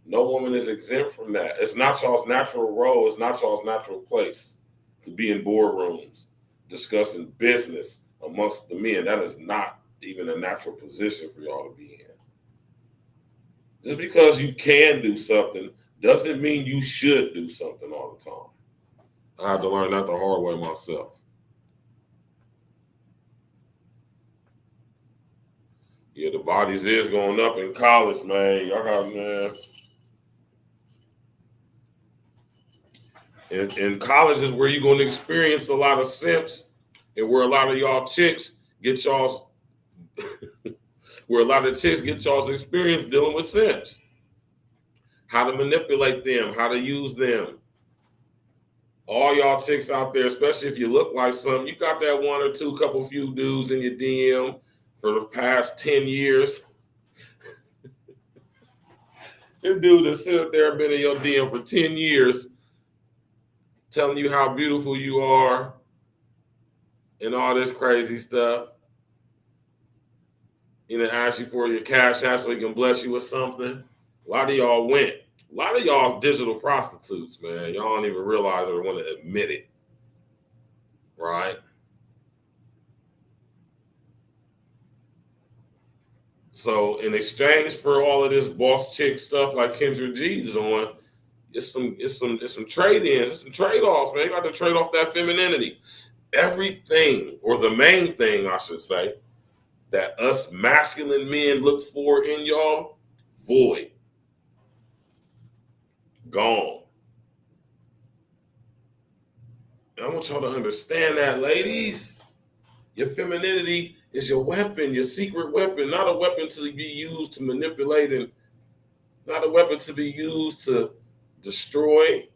No woman is exempt from that. It's not y'all's natural role. It's not y'all's natural place to be in boardrooms discussing business amongst the men. That is not even a natural position for y'all to be in. Just because you can do something doesn't mean you should do something all the time. I had to learn that the hard way myself. Yeah, the bodies is going up in college, man. Y'all got, man. In college is where you're going to experience a lot of simps, and where a lot of y'all chicks get y'all's where a lot of chicks get y'all's experience dealing with simps. How to manipulate them, how to use them. All y'all chicks out there, especially if you look like something, you got that one or two, couple few dudes in your DM for the past 10 years. This dude that sit up there and been in your DM for 10 years telling you how beautiful you are and all this crazy stuff. You know, ask you for your cash app so he can bless you with something. A lot of y'all went. A lot of y'all digital prostitutes, man. Y'all don't even realize or want to admit it. Right? So in exchange for all of this boss chick stuff like Kendra G's on, it's some trade-ins, it's some trade-offs, man. You got to trade off that femininity. Everything, or the main thing, I should say, that us masculine men look for in y'all void, gone. And I want y'all to understand that, ladies. Your femininity is your weapon, your secret weapon, not a weapon to be used to manipulate and not a weapon to be used to destroy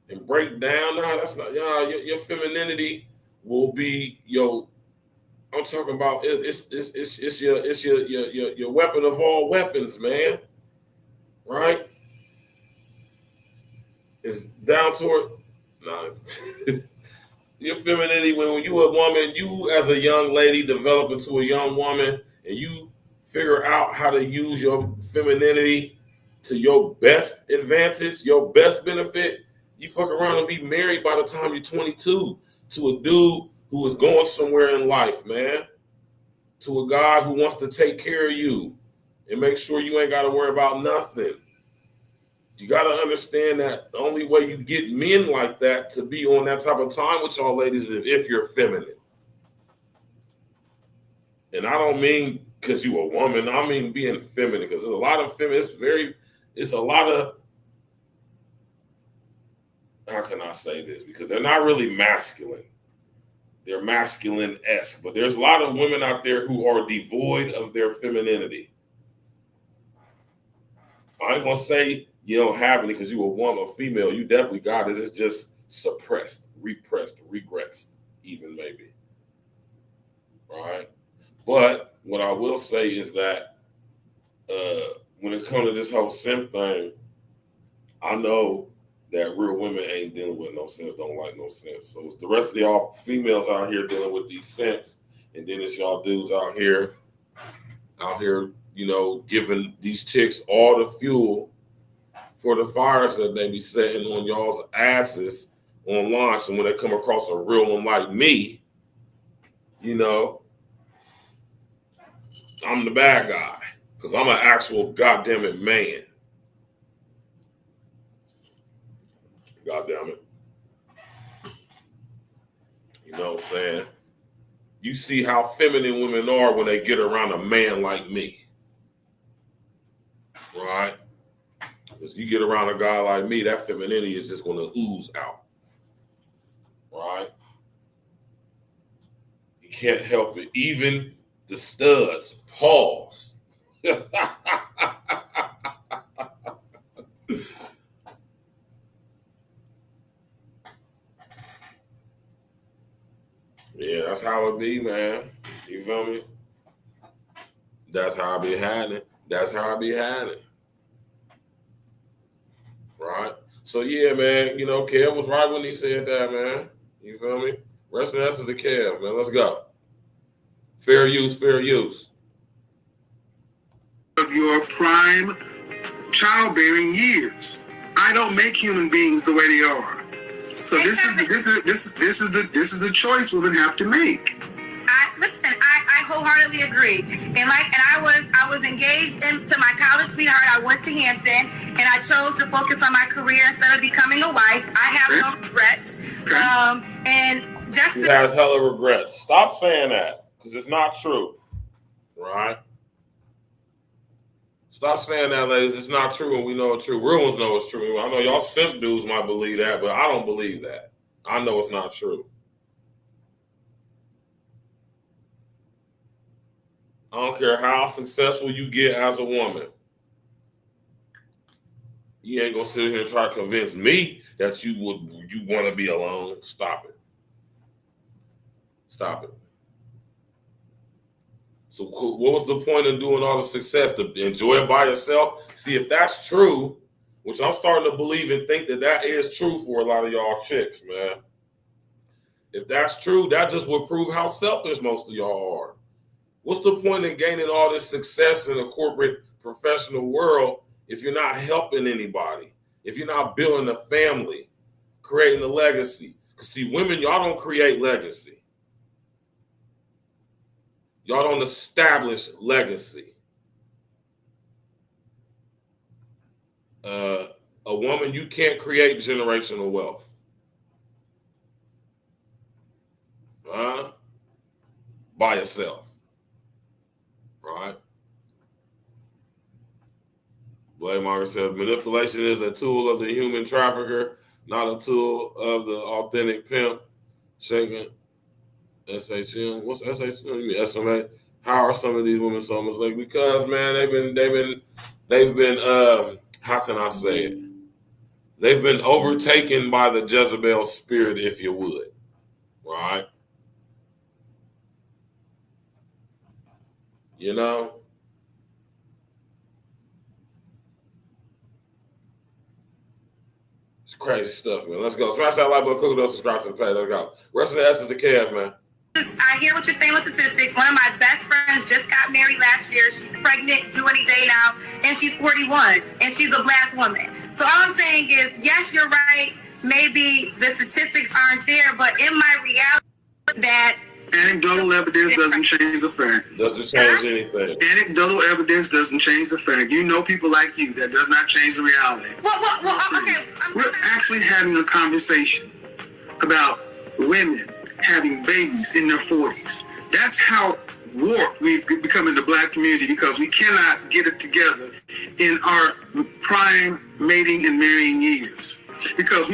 and break down. No, that's not. Your femininity will be your. I'm talking about it's your weapon of all weapons, man. Right? It's down toward. No. Your femininity, when you a woman, you as a young lady develop into a young woman, and you figure out how to use your femininity to your best advantage, your best benefit. You fuck around and be married by the time you're 22 to a dude who is going somewhere in life, man. To a guy who wants to take care of you and make sure you ain't got to worry about nothing. You got to understand that the only way you get men like that to be on that type of time with y'all ladies is if you're feminine. And I don't mean because you a woman. I mean being feminine, because there's a lot of feminine. It's a lot of, how can I say this? Because they're not really masculine. They're masculine-esque. But there's a lot of women out there who are devoid of their femininity. I ain't going to say you don't have any because you a woman, a female. You definitely got it. It's just suppressed, repressed, regressed, even maybe. All right? But what I will say is that when it comes to this whole simp thing, I know that real women ain't dealing with no simps, don't like no simps. So it's the rest of y'all females out here dealing with these simps, and then it's y'all dudes out here, you know, giving these chicks all the fuel for the fires that they be setting on y'all's asses online. So when they come across a real one like me, you know, I'm the bad guy because I'm an actual goddamn it man. God damn it. You know what I'm saying? You see how feminine women are when they get around a man like me. Right? Because you get around a guy like me, that femininity is just going to ooze out. Right? You can't help it. Even the studs, pause. Yeah, that's how it be, man. You feel me? That's how I be having it. That's how I be having it. Right? So, yeah, man, you know, Kev was right when he said that, man. You feel me? Rest of the answer to Kev, man. Let's go. Fair use, fair use. Of your prime childbearing years. I don't make human beings the way they are. So this is the choice women have to make. I wholeheartedly agree. And I was engaged into my college sweetheart. I went to Hampton and I chose to focus on my career instead of becoming a wife. I have no regrets. Okay. And just He has hella regrets. Stop saying that, because it's not true. Right? Stop saying that, ladies. It's not true, and we know it's true. Real ones know it's true. I know y'all simp dudes might believe that, but I don't believe that. I know it's not true. I don't care how successful you get as a woman. You ain't gonna sit here and try to convince me that you want to be alone. Stop it. Stop it. So what was the point of doing all the success? To enjoy it by yourself? See, if that's true, which I'm starting to believe and think that is true for a lot of y'all chicks, man. If that's true, that just would prove how selfish most of y'all are. What's the point in gaining all this success in the corporate professional world if you're not helping anybody? If you're not building a family, creating a legacy? Because see, women, y'all don't create legacy. Y'all don't establish legacy. A woman, you can't create generational wealth. By yourself. Right? Blaymarker said, manipulation is a tool of the human trafficker, not a tool of the authentic pimp. Shaking SHM. What's SHM? You mean SMA? How are some of these women so much like? Because man, they've been how can I say it? They've been overtaken by the Jezebel spirit, if you would. Right? You know? It's crazy stuff, man. Let's go. Smash that like button, click on subscribe to the page. Let's go. Rest of the S is the Kev, man. I hear what you're saying with statistics. One of my best friends just got married last year. She's pregnant, due any day now, and she's 41, and she's a black woman. So all I'm saying is, yes, you're right. Maybe the statistics aren't there, but in my reality, that anecdotal evidence doesn't change the fact. Doesn't change anything. Anecdotal evidence doesn't change the fact. You know people like you. That does not change the reality. Well, okay. We're actually having a conversation about women having babies in their 40s. That's how warped we've become in the black community, because we cannot get it together in our prime mating and marrying years. Because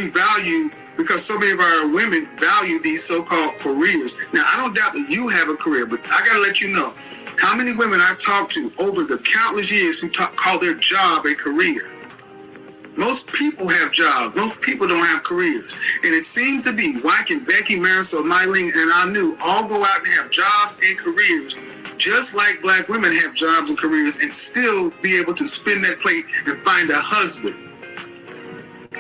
so many of our women value these so-called careers. Now, I don't doubt that you have a career, but I got to let you know how many women I've talked to over the countless years who call their job a career. Most people have jobs. Most people don't have careers. And it seems to be Wyke and Becky, Marisol, Mylene, and Anu all go out and have jobs and careers, just like black women have jobs and careers, and still be able to spin that plate and find a husband.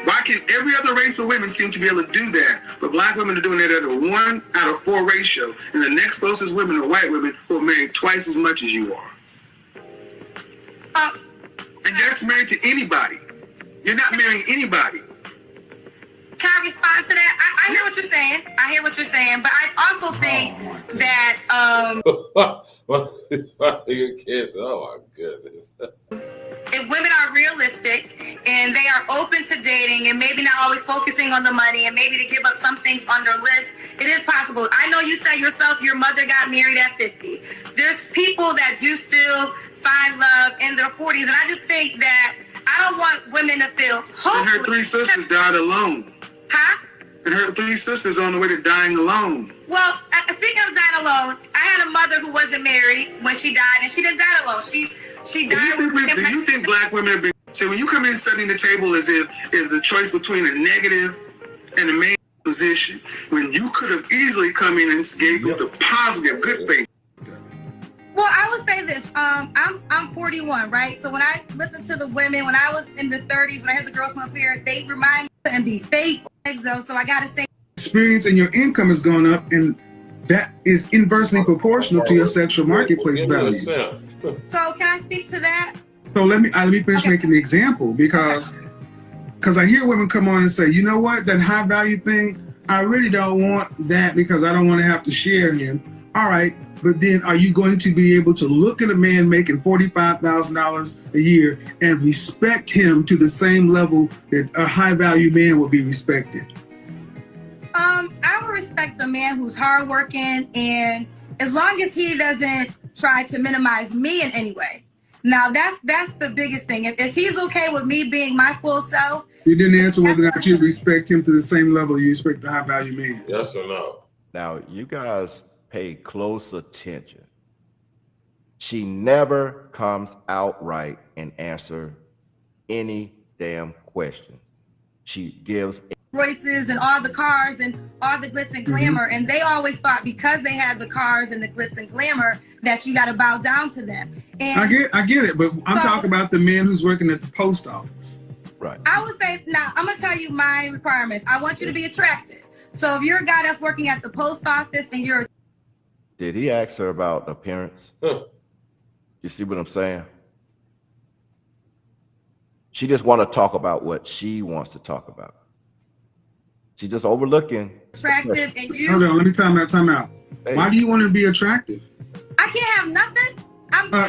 Why can every other race of women seem to be able to do that, but black women are doing it at a 1 out of 4 ratio, and the next closest women are white women who are married twice as much as you are? And that's married to anybody. You're not marrying anybody. Can I respond to that? I hear what you're saying. I hear what you're saying, but I also think that oh my goodness. If women are realistic and they are open to dating and maybe not always focusing on the money and maybe to give up some things on their list, it is possible. I know you said yourself your mother got married at 50. There's people that do still find love in their 40s, and I just think that I don't want women to feel hopeless. And her 3 sisters died alone. Huh? And her 3 sisters on the way to dying alone. Well, speaking of dying alone, I had a mother who wasn't married when she died, and she didn't die alone. She died. Do you think black women have been? So when you come in setting the table as if is the choice between a negative and a main position, when you could have easily come in and gave the positive, good faith. Well, I would say this. I'm 41, right? So when I listen to the women, when I was in the 30s, when I heard the girls come up here, they remind me and be faithful. So I gotta say, experience and your income has gone up, and that is inversely proportional to your sexual marketplace value. So can I speak to that? So let me finish making the example, because I hear women come on and say, you know what, that high value thing, I really don't want that because I don't want to have to share him. All right. But then are you going to be able to look at a man making $45,000 a year and respect him to the same level that a high value man would be respected? I would respect a man who's hardworking, and as long as he doesn't try to minimize me in any way. Now that's the biggest thing. If he's okay with me being my full self. You didn't answer whether or not you respect him to the same level you respect the high value man. Yes or no? Now you guys pay close attention. She never comes outright and answer any damn question. She gives Royces and all the cars and all the glitz and glamour, and they always thought because they had the cars and the glitz and glamour that you got to bow down to them. And I get it, but I'm talking about the man who's working at the post office. Right. I would say, now I'm gonna tell you my requirements. I want you to be attractive. So if you're a guy that's working at the post office and you're Did he ask her about appearance? You see what I'm saying? She just want to talk about what she wants to talk about. She's just overlooking. Attractive and you. Hold on, let me time out. Hey. Why do you want to be attractive? I can't have nothing.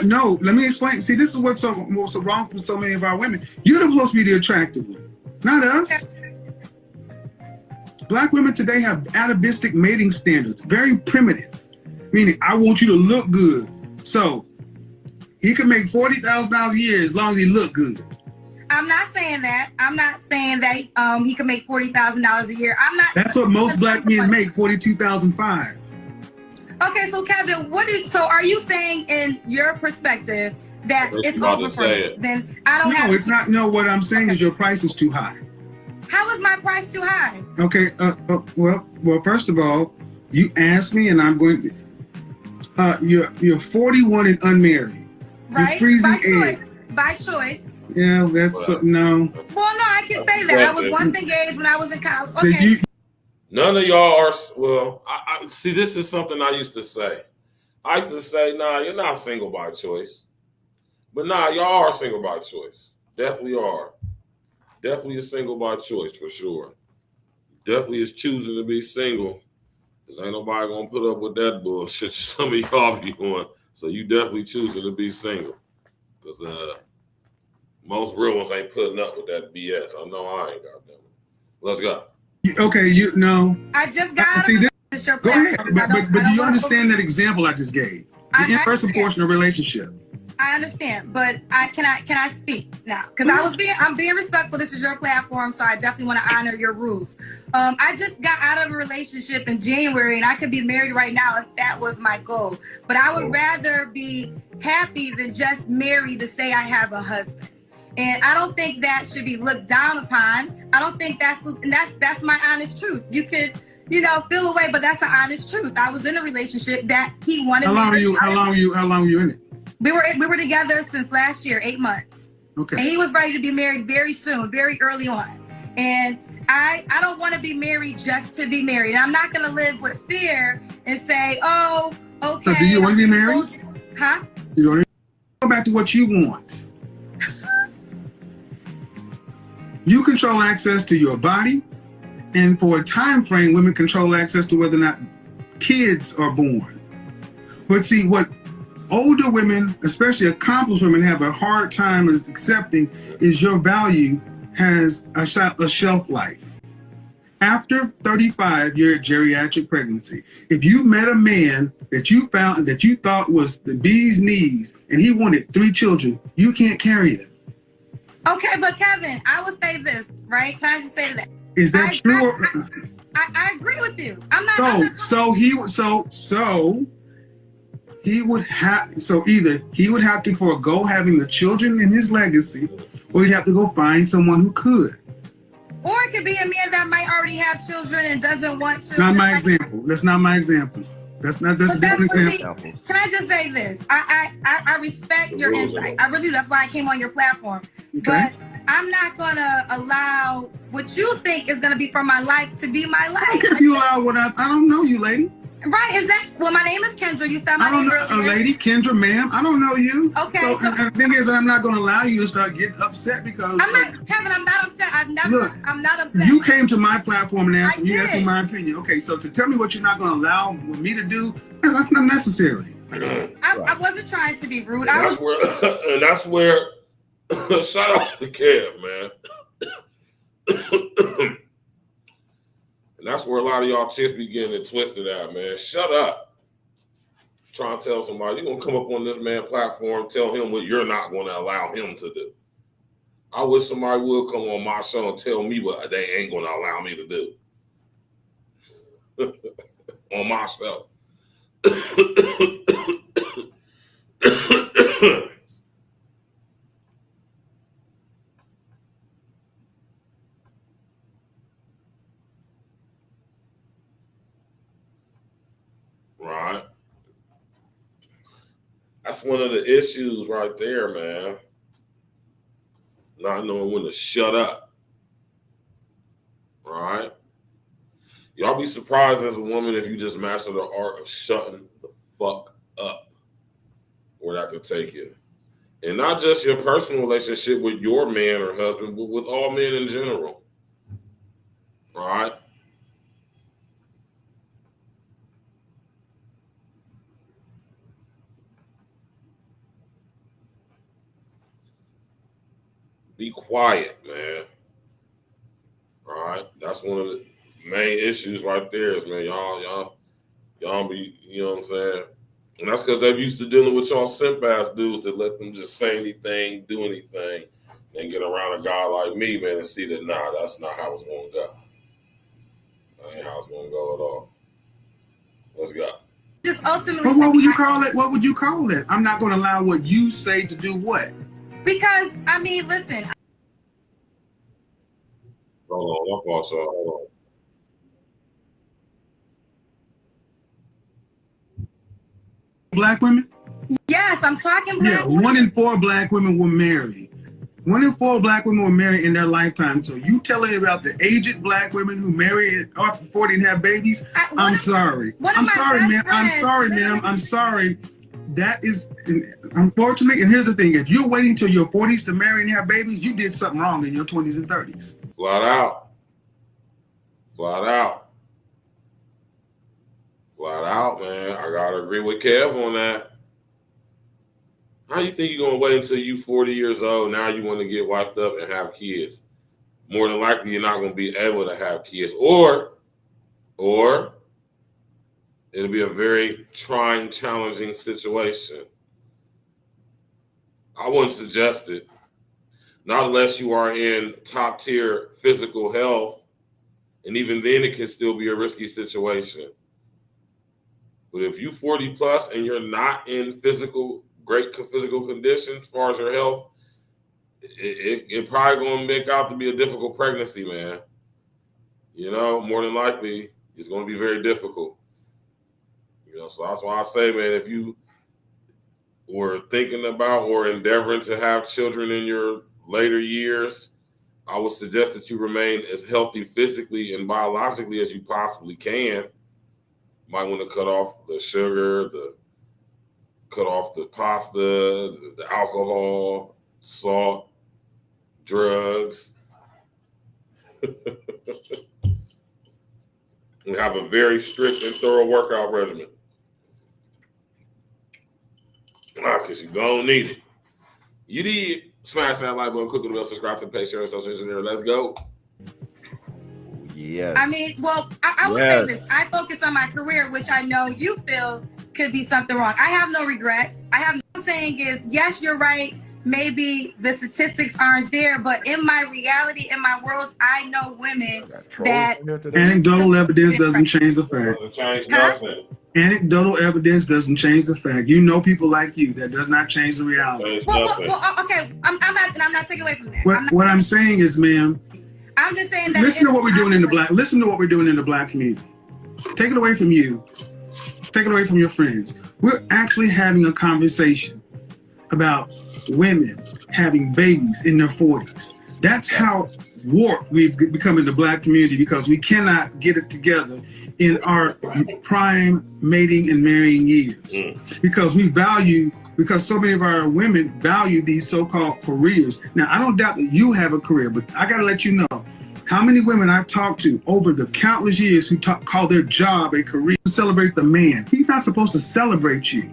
No, let me explain. See, this is what's so wrong for so many of our women. You're supposed to be the attractive one, not us. Okay. Black women today have atavistic mating standards, very primitive. Meaning, I want you to look good. So he can make $40,000 a year as long as he look good. I'm not saying that. I'm not saying that he could make $40,000 a year. I'm not. That's what most black men make, $42,500. Okay, so Kevin, so are you saying in your perspective that it's over for me? Then I don't have. No, it's not. No, what I'm saying is your price is too high. How is my price too high? Okay. Well, first of all, you asked me, and I'm going to. You're 41 and unmarried. Right. You're freezing by choice. egg. By choice. Yeah, that's no. Well, no, I can say that. I was once engaged when I was in college. Okay. None of y'all are. Well, I see. This is something I used to say. I used to say, nah, you're not single by choice. But nah, y'all are single by choice. Definitely are. Definitely is single by choice for sure. Definitely is choosing to be single. Because ain't nobody gonna put up with that bullshit some of y'all be doing. So you definitely choosing to be single. Because most real ones ain't putting up with that BS. I know I ain't, goddamn it. Let's go. Okay, no. I just got this. Go ahead, but do you understand that example I just gave? The inverse proportional relationship. I understand, but can I speak now? Because I'm being respectful. This is your platform, so I definitely want to honor your rules. I just got out of a relationship in January, and I could be married right now if that was my goal. But I would rather be happy than just married to say I have a husband. And I don't think that should be looked down upon. I don't think that's my honest truth. You could, feel away, but that's an honest truth. I was in a relationship that he wanted. How long were you in it? We were together since last year, 8 months. Okay. And he was ready to be married very soon, very early on. And I don't want to be married just to be married. I'm not going to live with fear and say, oh, okay. So do you want to be married? Huh? You don't go back to what you want. You control access to your body, and for a time frame, women control access to whether or not kids are born. But see, what older women, especially accomplished women, have a hard time accepting is your value has a shelf life. After 35, you're at geriatric pregnancy. If you met a man that you found that you thought was the bee's knees and he wanted 3 children, you can't carry it. Okay, but Kevin, I would say this, right? Can I just say that? Is that true? I agree with you. I'm not. Either he would have to forego having the children in his legacy, or he'd have to go find someone who could. Or it could be a man that might already have children and doesn't want children. Not my example. That's not my example. That's not an example. Can I just say this? I respect your insight. I really do. That's why I came on your platform. Okay. But I'm not gonna allow what you think is gonna be for my life to be my life. Okay, if you allow what I don't know you, lady. Right, is that, well, my name is Kendra. You said my name earlier. Lady, Kendra, ma'am, I don't know you. Okay. So the thing is that I'm not going to allow you to start getting upset because... Kevin, I'm not upset. I'm not upset. You came to my platform and asked me, that's my opinion. Okay, so to tell me what you're not going to allow me to do, that's not necessary. I wasn't trying to be rude. That's where shout out to Kev, man. And that's where a lot of y'all chicks be getting it twisted out, man. Shut up. Trying to tell somebody, you're going to come up on this man platform, tell him what you're not going to allow him to do. I wish somebody would come on my show and tell me what they ain't going to allow me to do. On my show. Right. That's one of the issues right there, man. Not knowing when to shut up. Right? Y'all be surprised as a woman if you just master the art of shutting the fuck up. Where that could take you. And not just your personal relationship with your man or husband, but with all men in general. Right? Be quiet, man. All right, that's one of the main issues right there. Is man, y'all be, you know what I'm saying? And that's because they're used to dealing with y'all simp ass dudes that let them just say anything, do anything. and get around a guy like me, man, and see that, nah, that's not how it's going to go. That ain't how it's going to go at all. Let's go. Just ultimately. But what would you call it? What would you call it? I'm not going to allow what you say to do what? Because, I mean, listen. Hold on, my fault, son. Hold on. Black women? Yes, I'm talking black women. 1 in 4 black women will marry. 1 in 4 black women will marry in their lifetime. So you telling me about the aged black women who marry after 40 and have babies? I'm sorry. I'm sorry, ma'am. I'm sorry, ma'am. I'm sorry. That is, unfortunately, and here's the thing. If you're waiting till your 40s to marry and have babies, you did something wrong in your 20s and 30s. Flat out. Flat out. Flat out, man. I got to agree with Kev on that. How you think you're going to wait until you 40 years old? Now you want to get wiped up and have kids. More than likely, you're not going to be able to have kids. Or it'll be a very trying, challenging situation. I wouldn't suggest it. Not unless you are in top tier physical health. And even then, it can still be a risky situation. But if you 40 plus and you're not in great physical condition as far as your health, it probably going to make out to be a difficult pregnancy, man. You know, more than likely, it's going to be very difficult. You know, so that's why I say, man, if you were thinking about or endeavoring to have children in your later years, I would suggest that you remain as healthy physically and biologically as you possibly can. Might want to cut off the sugar, cut off the pasta, the alcohol, salt, drugs. And have a very strict and thorough workout regimen. Because you're going to need it. You did. Smash that like button, click on the bell, subscribe to the page, share the social media. Let's go. Yeah. I mean, well, I will say this. I focus on my career, which I know you feel could be something wrong. I have no regrets. I'm saying is, yes, you're right. Maybe the statistics aren't there, but in my reality, in my worlds, I know women that... Anecdotal evidence doesn't change the fact. Doesn't change nothing. Anecdotal evidence doesn't change the fact. You know people like you. That does not change the reality. Well, okay, I'm not taking away from that. What I'm saying is, ma'am, I'm just saying that... Listen to what we're doing in the black community. Take it away from you. Take it away from your friends. We're actually having a conversation about women having babies in their 40s. That's how warped we've become in the black community, because we cannot get it together in our prime mating and marrying years. Because so many of our women value these so-called careers. Now, I don't doubt that you have a career, but I gotta let you know how many women I've talked to over the countless years who call their job a career to celebrate the man. He's not supposed to celebrate you.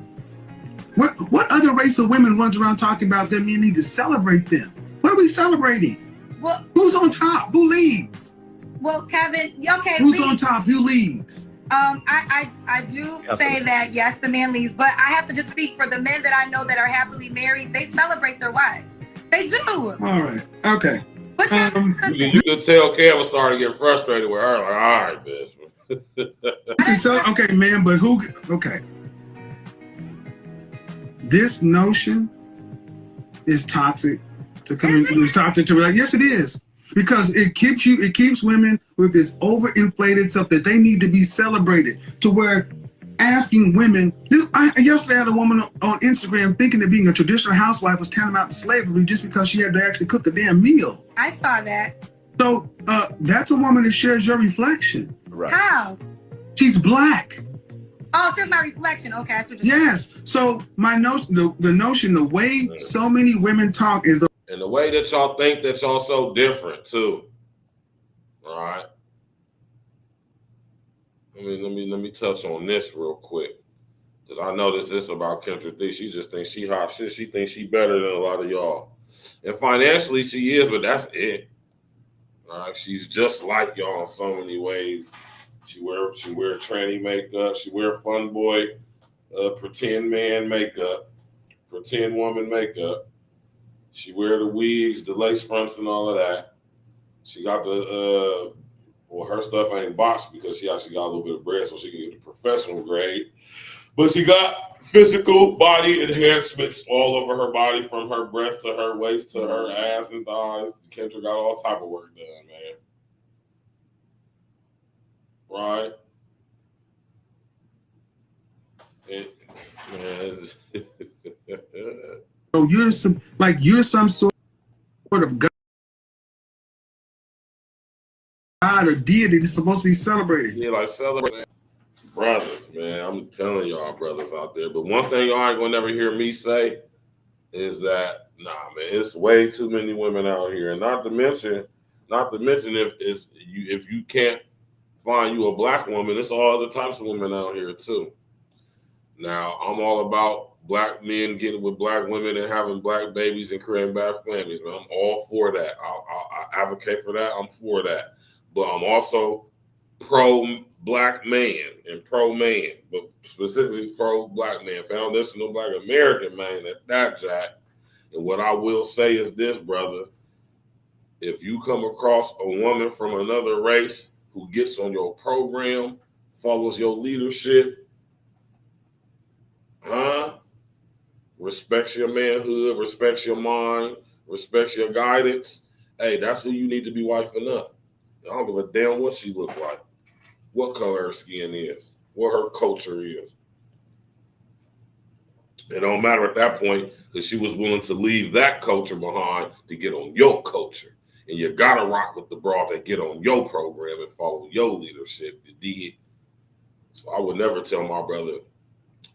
What other race of women runs around talking about them? You need to celebrate them. What are we celebrating? Well, who's on top? Who leads? Well, Kevin, okay. Who's on top? Who leads? I do say that, yes, the man leads, but I have to just speak for the men that I know that are happily married. They celebrate their wives. They do. All right. Okay. But you could tell Kev was starting to get frustrated with her. Like, all right, bitch. So, okay, man, but who? Okay. This notion is toxic to community. It's toxic to like, yes, it is. Because it keeps women with this overinflated stuff that they need to be celebrated, to where asking women, yesterday I had a woman on Instagram thinking that being a traditional housewife was tantamount to slavery just because she had to actually cook a damn meal. I saw that. So that's a woman that shares your reflection. Right. How? She's black. Oh, so it's my reflection. Okay, that's what yes. So my notion, the way so many women talk is and the way that y'all think that y'all so different too. All right. Let me touch on this real quick, because I know this about Kendra D. She just thinks she hot shit. She thinks she better than a lot of y'all, and financially she is, but that's it. All right. She's just like y'all in so many ways. She wear tranny makeup. She wear fun boy, pretend man makeup, pretend woman makeup. She wear the wigs, the lace fronts, and all of that. She got the well, her stuff ain't boxed because she actually got a little bit of bread, so she can get the professional grade. But she got physical body enhancements all over her body, from her breast to her waist to her ass and thighs. Kendra got all type of work done, man. Right? And, man, So you're some sort of God or deity that's supposed to be celebrated. yeah, like celebrating brothers, man. I'm telling y'all, brothers out there. But one thing y'all ain't gonna never hear me say is that, nah, man, it's way too many women out here. And not to mention if you can't find you a black woman, it's all other types of women out here too. Now, I'm all about black men getting with black women and having black babies and creating bad families, man. I'm all for that. I advocate for that. I'm for that. But I'm also pro-black man and pro-man, but specifically pro-black man. If I don't listen to black American man at that, Jack. And what I will say is this, brother. If you come across a woman from another race who gets on your program, follows your leadership, respects your manhood, respects your mind, respects your guidance, hey, that's who you need to be wifing up. I don't give a damn what she look like, what color her skin is, what her culture is. It don't matter at that point, because she was willing to leave that culture behind to get on your culture. And you gotta rock with the broad that get on your program and follow your leadership. You dig it? So I would never tell my brother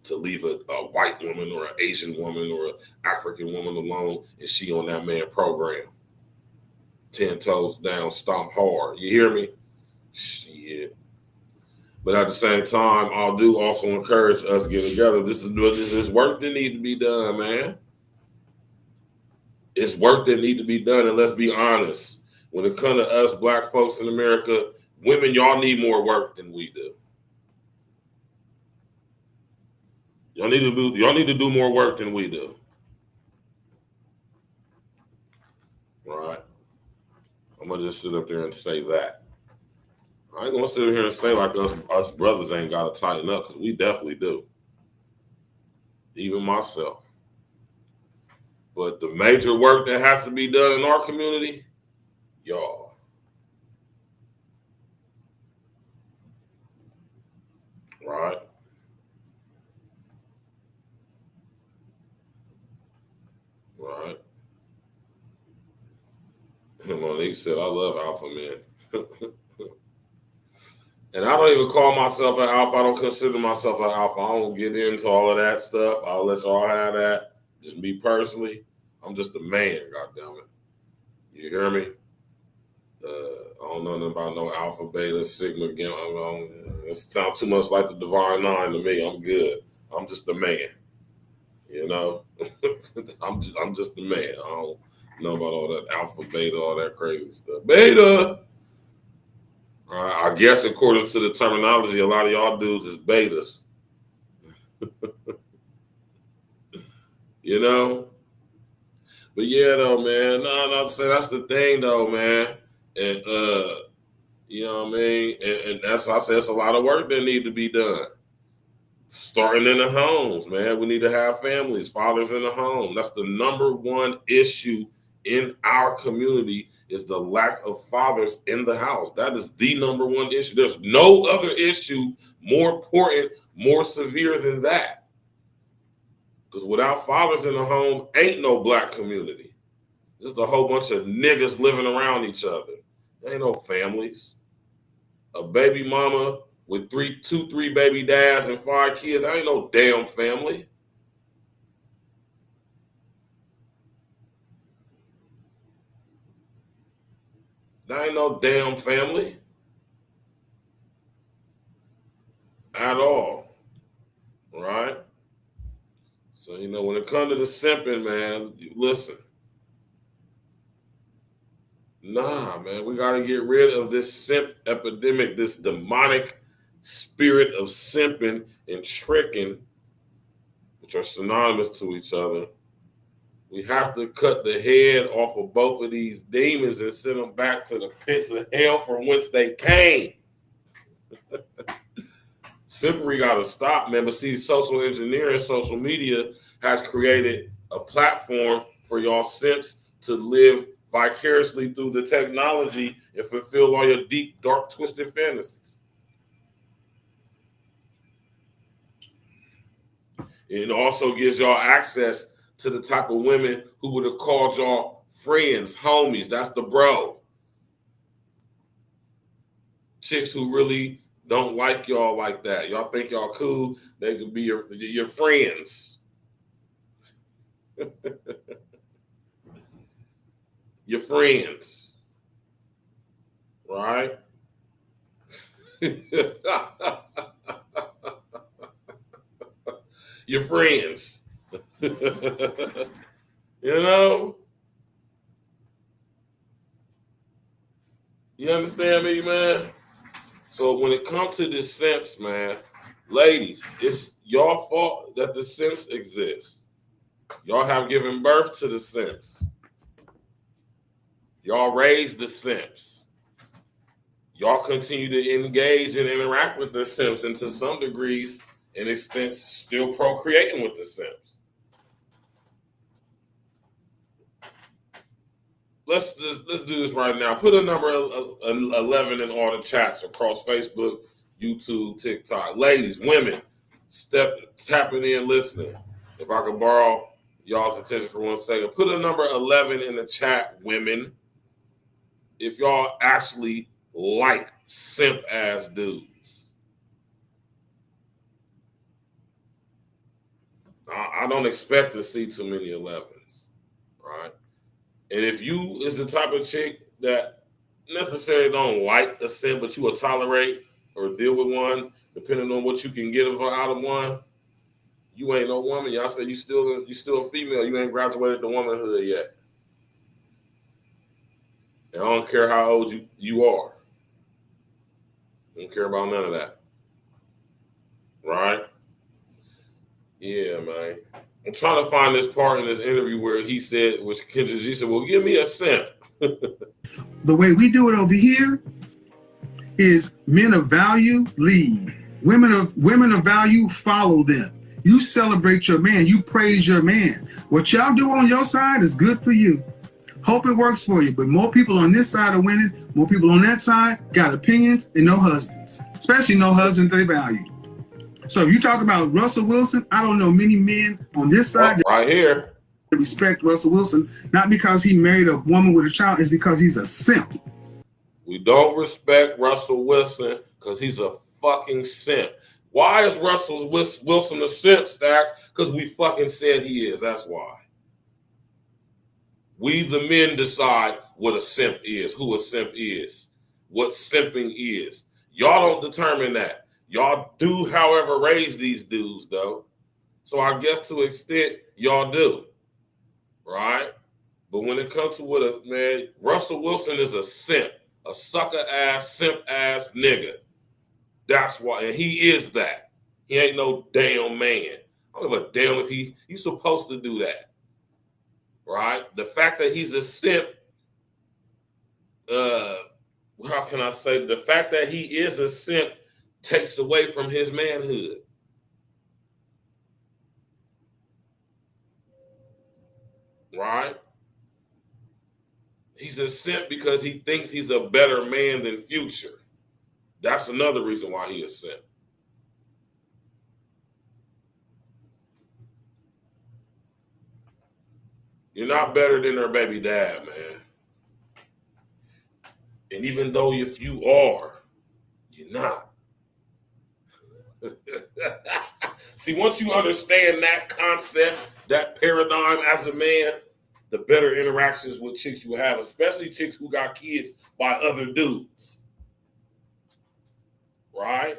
to leave a white woman or an Asian woman or an African woman alone and she on that man program. 10 toes down, stomp hard. You hear me? Shit. But at the same time, I do also encourage us getting together. This is work that need to be done, man. It's work that need to be done, and let's be honest. When it comes to us black folks in America, women, y'all need more work than we do. Y'all need to do more work than we do. Right? I'm gonna just sit up there and say that. I ain't gonna sit here and say like us brothers ain't gotta tighten up, because we definitely do. Even myself. But the major work that has to be done in our community, y'all. Right? Right. Monique said, I love alpha men. And I don't even call myself an alpha. I don't consider myself an alpha. I don't get into all of that stuff. I'll let y'all have that. Just me personally, I'm just a man, goddammit. You hear me? I don't know nothing about no alpha, beta, sigma, gamma. It sounds too much like the divine nine to me. I'm good. I'm just a man. You know? I'm just a man. I don't know about all that alpha, beta, all that crazy stuff. Beta! I guess according to the terminology, a lot of y'all dudes is betas. You know? But yeah, though, man. No, I'm saying that's the thing, though, man. And, you know what I mean? And that's why I say it's a lot of work that need to be done. Starting in the homes, man. We need to have families, fathers in the home. That's the number one issue in our community, is the lack of fathers in the house. That is the number one issue. There's no other issue more important, more severe than that. Because without fathers in the home, ain't no black community. Just a whole bunch of niggas living around each other. There ain't no families. A baby mama with three baby dads and 5 kids, that ain't no damn family. That ain't no damn family at all, right? So, you know, when it comes to the simping, man, listen. Nah, man, we got to get rid of this simp epidemic, this demonic spirit of simping and tricking, which are synonymous to each other. We have to cut the head off of both of these demons and send them back to the pits of hell from whence they came. Simpery got to stop, man. But see, social engineering, social media has created a platform for y'all simps to live vicariously through the technology and fulfill all your deep, dark, twisted fantasies. It also gives y'all access to the type of women who would have called y'all friends, homies. That's the bro. Chicks who really don't like y'all like that. Y'all think y'all cool. They could be your friends. Your friends. Right? Your friends. You know? You understand me, man? So when it comes to the simps, man, ladies, it's y'all fault that the simps exist. Y'all have given birth to the simps. Y'all raised the simps. Y'all continue to engage and interact with the simps, and to some degrees and extents still procreating with the simps. Let's do this right now. Put a number 11 in all the chats across Facebook, YouTube, TikTok. Ladies, women, tapping in, listening. If I could borrow y'all's attention for 1 second. Put a number 11 in the chat, women, if y'all actually like simp-ass dudes. I don't expect to see too many 11s, right? And if you is the type of chick that necessarily don't like a simp, but you will tolerate or deal with one, depending on what you can get out of one, you ain't no woman. Y'all say you still a female. You ain't graduated to womanhood yet. And I don't care how old you are. I don't care about none of that. Right? Yeah, man. I'm trying to find this part in this interview where he said, which Kendra G said, well, give me a simp. The way we do it over here is men of value lead. Women of value follow them. You celebrate your man. You praise your man. What y'all do on your side is good for you. Hope it works for you. But more people on this side are winning. More people on that side got opinions and no husbands. Especially no husbands they value. So if you talk about Russell Wilson, I don't know many men on this side right here that respect Russell Wilson, not because he married a woman with a child, it's because he's a simp. We don't respect Russell Wilson because he's a fucking simp. Why is Russell Wilson a simp, Stacks? Because we fucking said he is. That's why. We, the men, decide what a simp is, who a simp is, what simping is. Y'all don't determine that. Y'all do, however, raise these dudes, though. So I guess to an extent, y'all do. Right? But when it comes to what a man, Russell Wilson is a simp, a sucker-ass, simp-ass nigga. That's why, and he is that. He ain't no damn man. I don't give a damn if he's supposed to do that. Right? The fact that he's a simp, how can I say, the fact that he is a simp takes away from his manhood. Right? He's a simp because he thinks he's a better man than Future. That's another reason why he is simp. You're not better than her baby dad, man. And even though if you are, you're not. See, once you understand that concept, that paradigm as a man, the better interactions with chicks you have, especially chicks who got kids by other dudes. Right?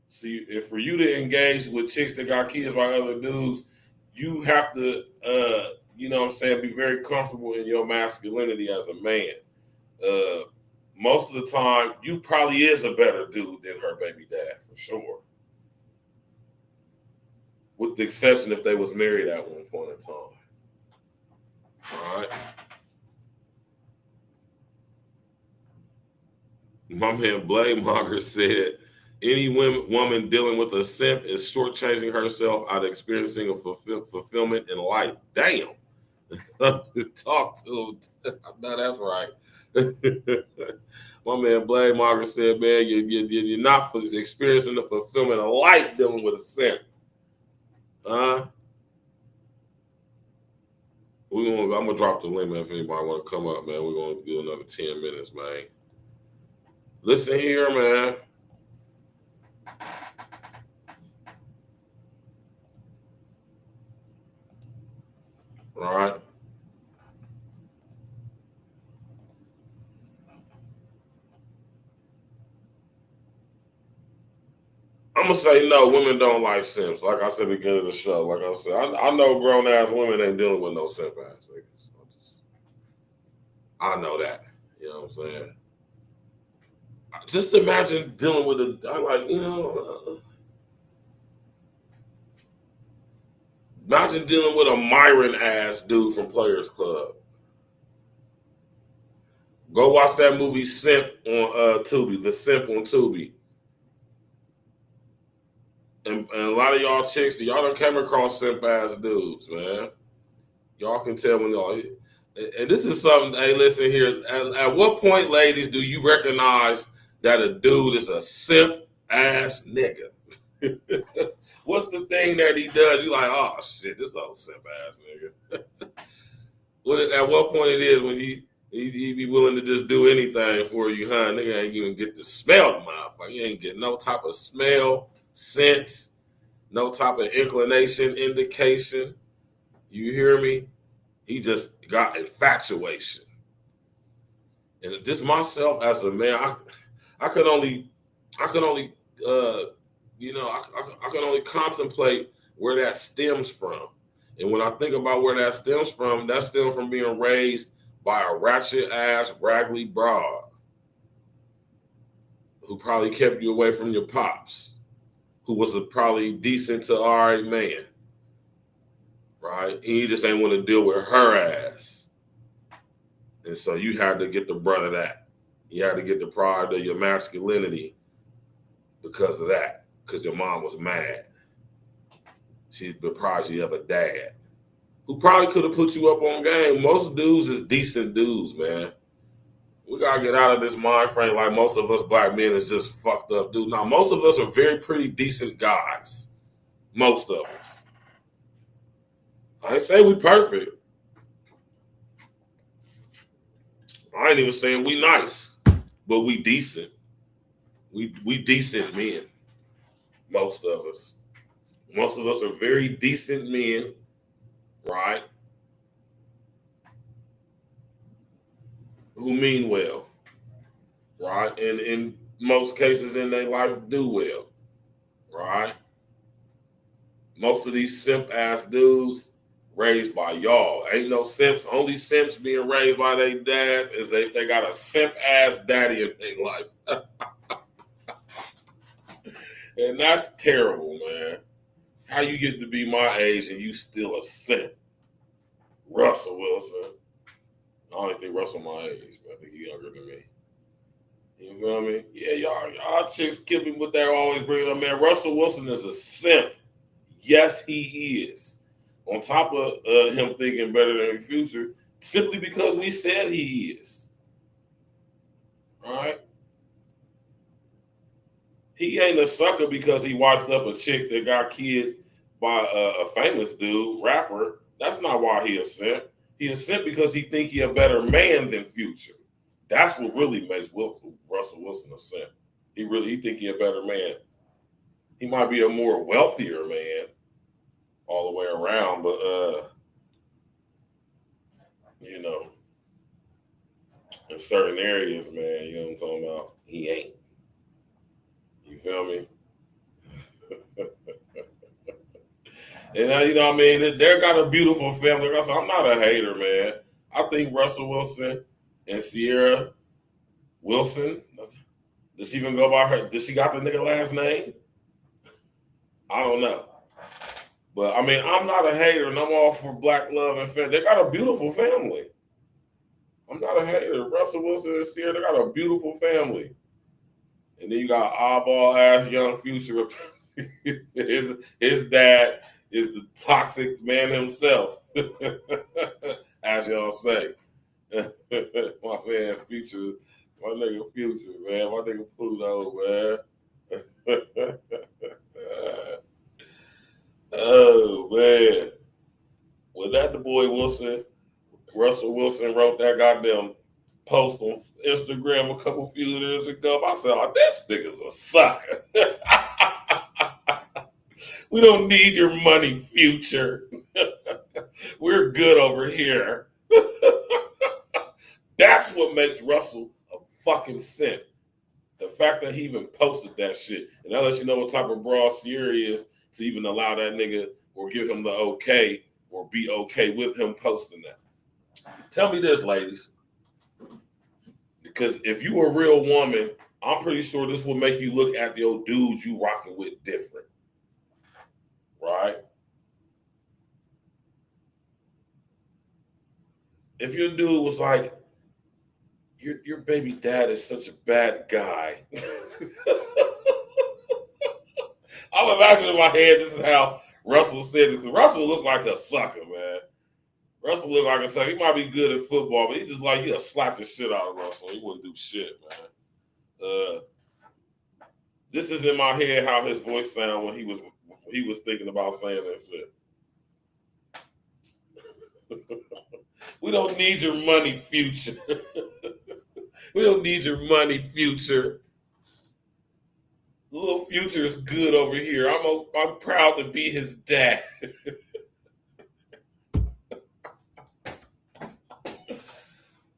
See, if for you to engage with chicks that got kids by other dudes, you have to, you know what I'm saying, be very comfortable in your masculinity as a man. Most of the time, you probably is a better dude than her baby dad, for sure. With the exception if they was married at one point in time. All right. My man Blade Monger said, any woman dealing with a simp is shortchanging herself out of experiencing a fulfillment in life. Damn. Talk to him. I know that's right. My man Blade Monger said, man, you're not experiencing the fulfillment of life dealing with a simp. I'm gonna drop the link, man. If anybody want to come up, man, we're gonna do another 10 minutes, man. Listen here, man. All right. I'm gonna say no. Women don't like simps. Like I said at the beginning of the show. Like I said, I know grown ass women ain't dealing with no simp ass niggas. I know that. You know what I'm saying? Just imagine dealing with imagine dealing with a Myron ass dude from Players Club. Go watch that movie Simp on Tubi, The Simp on Tubi. And a lot of y'all chicks, y'all done came across simp ass dudes, man. Y'all can tell when y'all. And this is something. Hey, listen here. At what point, ladies, do you recognize that a dude is a simp ass nigga? What's the thing that he does? You like, oh shit, this old simp ass nigga. At what point it is when he be willing to just do anything for you, huh? Nigga ain't even get to smell the motherfucker. You ain't get no type of smell, sense, no type of inclination, indication. You hear me? He just got infatuation. And just myself as a man, I can only contemplate where that stems from. And when I think about where that stems from being raised by a ratchet ass, raggedy broad who probably kept you away from your pops, who was a probably decent to all right man. Right? And you just ain't want to deal with her ass. And so you had to get the brunt of that. You had to get the pride of your masculinity because of that. Because your mom was mad. She's deprived you of a dad who probably could have put you up on game. Most dudes is decent dudes, man. We got to get out of this mind frame like most of us black men is just fucked up dudes. Now, most of us are very pretty decent guys. Most of us. I ain't saying we perfect. I ain't even saying we nice, but we decent. We decent men. Most of us. Most of us are very decent men, right? Who mean well, right? And in most cases in their life do well, right? Most of these simp ass dudes raised by y'all. Ain't no simps. Only simps being raised by their dad is if they got a simp ass daddy in their life. And that's terrible, man. How you get to be my age and you still a simp? Russell Wilson. I don't think Russell my age, but I think he's younger than me. You feel me? Yeah, y'all chicks kill me with that always bringing up, man. Russell Wilson is a simp. Yes, he is. On top of him thinking better than the future, simply because we said he is. All right? He ain't a sucker because he watched up a chick that got kids by a famous dude, rapper. That's not why he a simp. He a simp because he think he a better man than Future. That's what really makes Russell Wilson a simp. He think he a better man. He might be a more wealthier man all the way around, but in certain areas, man, you know what I'm talking about? He ain't. You feel me? And you know what I mean? They got a beautiful family. I'm not a hater, man. I think Russell Wilson and Sierra Wilson, does she even go by her? Does she got the nigga last name? I don't know. But I mean, I'm not a hater, and I'm all for black love and family. They got a beautiful family. I'm not a hater. Russell Wilson is here. They got a beautiful family. And then you got oddball ass young Future. his dad is the toxic man himself, as y'all say. My man Future, my nigga Future, man. My nigga Pluto, man. Oh, man. Was that the boy Wilson? Russell Wilson wrote that goddamn post on Instagram a couple few years ago. I said, oh, this nigga's a sucker. We don't need your money, Future. We're good over here. That's what makes Russell a fucking simp. The fact that he even posted that shit. And that lets you know what type of broad Sierra is to even allow that nigga or give him the okay or be okay with him posting that. Tell me this, ladies. Because if you a real woman, I'm pretty sure this will make you look at the old dudes you rocking with different. Right? If your dude was like, your baby dad is such a bad guy. I'm imagining in my head, this is how Russell said this. Russell looked like a sucker, man. Russell looked like a sucker. He might be good at football, but he just like, he'll slap the shit out of Russell. He wouldn't do shit, man. This is in my head how his voice sounded when he was thinking about saying that shit. We don't need your money, Future. We don't need your money, Future. Little Future is good over here. I'm proud to be his dad.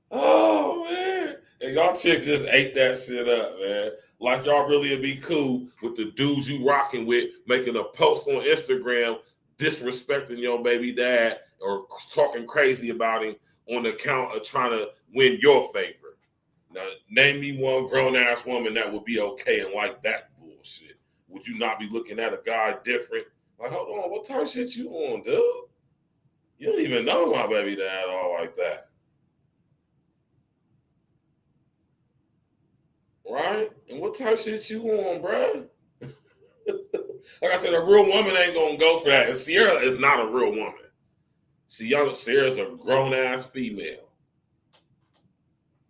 Oh, man. And y'all chicks just ate that shit up, man. Like y'all really would be cool with the dudes you rocking with making a post on Instagram disrespecting your baby dad or talking crazy about him on the account of trying to win your favor. Now, name me one grown-ass woman that would be okay and like that bullshit. Would you not be looking at a guy different? Like, hold on, what type of shit you on, dude? You don't even know my baby dad all like that. Right? And what type of shit you on, bruh? Like I said, a real woman ain't gonna go for that. And Sierra is not a real woman. Sierra's a grown-ass female.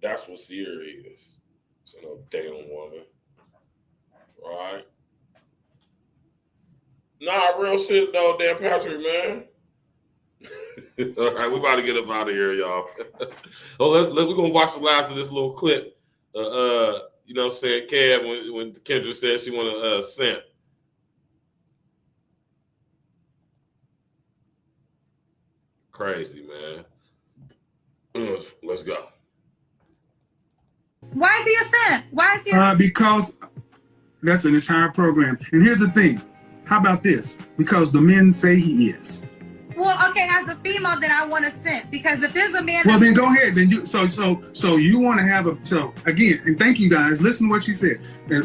That's what Sierra is. So no damn woman. Right? Nah, real shit though, Dan Patrick, man. All right, we about to get up out of here, y'all. We're gonna watch the last of this little clip. You know what I'm saying, Kev, when Kendra said she wanna simp. Crazy, man. Let's go. Why is he a simp? Why is he a Because that's an entire program. And here's the thing. How about this? Because the men say he is. Well, okay, as a female, then I want to simp. Because if there's a man well, then go ahead. Then you so you want to have again, and thank you guys. Listen to what she said.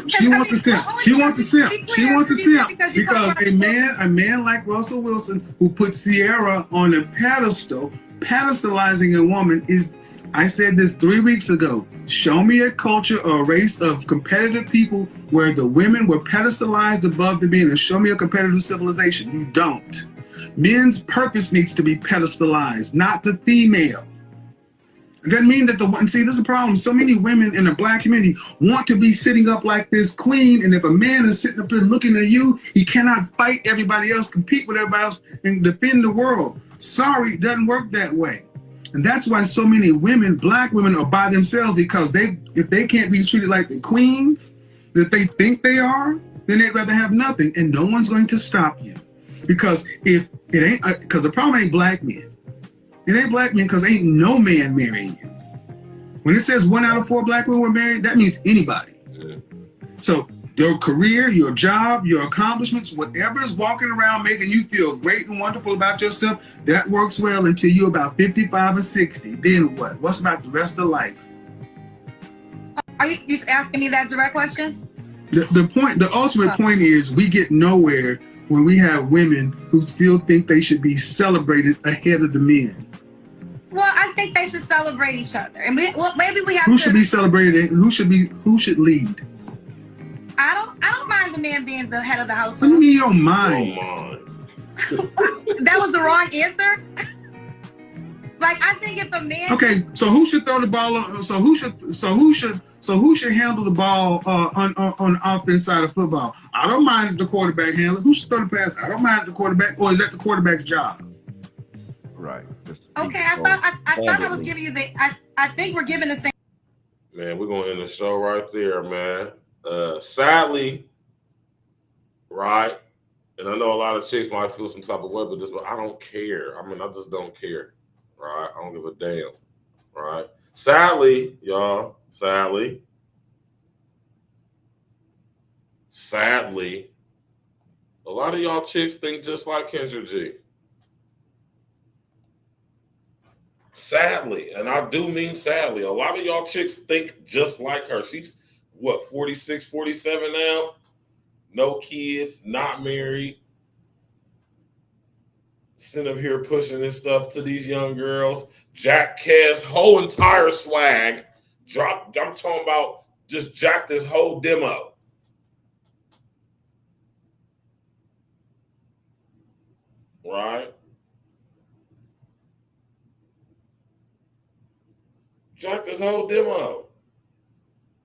She wants to simp. She wants to simp. She wants to simp because a man like Russell Wilson who put Sierra on a pedestal, pedestalizing a woman is. I said this 3 weeks ago. Show me a culture or a race of competitive people where the women were pedestalized above the men, and show me a competitive civilization. You don't. Men's purpose needs to be pedestalized, not the female. It doesn't mean that see, this is a problem. So many women in the black community want to be sitting up like this queen, and if a man is sitting up there looking at you, he cannot fight everybody else, compete with everybody else, and defend the world. Sorry, it doesn't work that way. And that's why so many women, black women, are by themselves, because if they can't be treated like the queens that they think they are, then they'd rather have nothing, and no one's going to stop you. Because if it ain't, because the problem ain't black men. It ain't black men because ain't no man marrying you. When it says 1 out of 4 black women were married, that means anybody. Yeah. So your career, your job, your accomplishments, whatever is walking around making you feel great and wonderful about yourself, that works well until you're about 55 or 60. Then what? What's about the rest of life? Are you just asking me that direct question? The ultimate point is we get nowhere when we have women who still think they should be celebrated ahead of the men? Well, I think they should celebrate each other, and maybe we have Who to. should be celebrated? Who should lead? I don't mind the man being the head of the What do household. you mean you don't mind? That was the wrong answer. Like, I think if a man. Okay, so who should throw the ball? So who should handle the ball on the offense side of football? I don't mind the quarterback handler. Who should throw the pass? I don't mind the quarterback. Or is that the quarterback's job? Right. Okay, I thought I was giving you the. I think we're giving the same. Man, we're gonna end the show right there, man. Sadly, right, and I know a lot of chicks might feel some type of way with this, but I don't care. I mean, I just don't care, right? I don't give a damn, right? Sadly, y'all, sadly, a lot of y'all chicks think just like Kendra G. Sadly, and I do mean sadly, a lot of y'all chicks think just like her. She's, what, 46, 47 now? No kids, not married. Sitting up here pushing this stuff to these young girls. Jack Kev's whole entire swag. I'm talking about just jack this whole demo. Right? Jack this whole demo.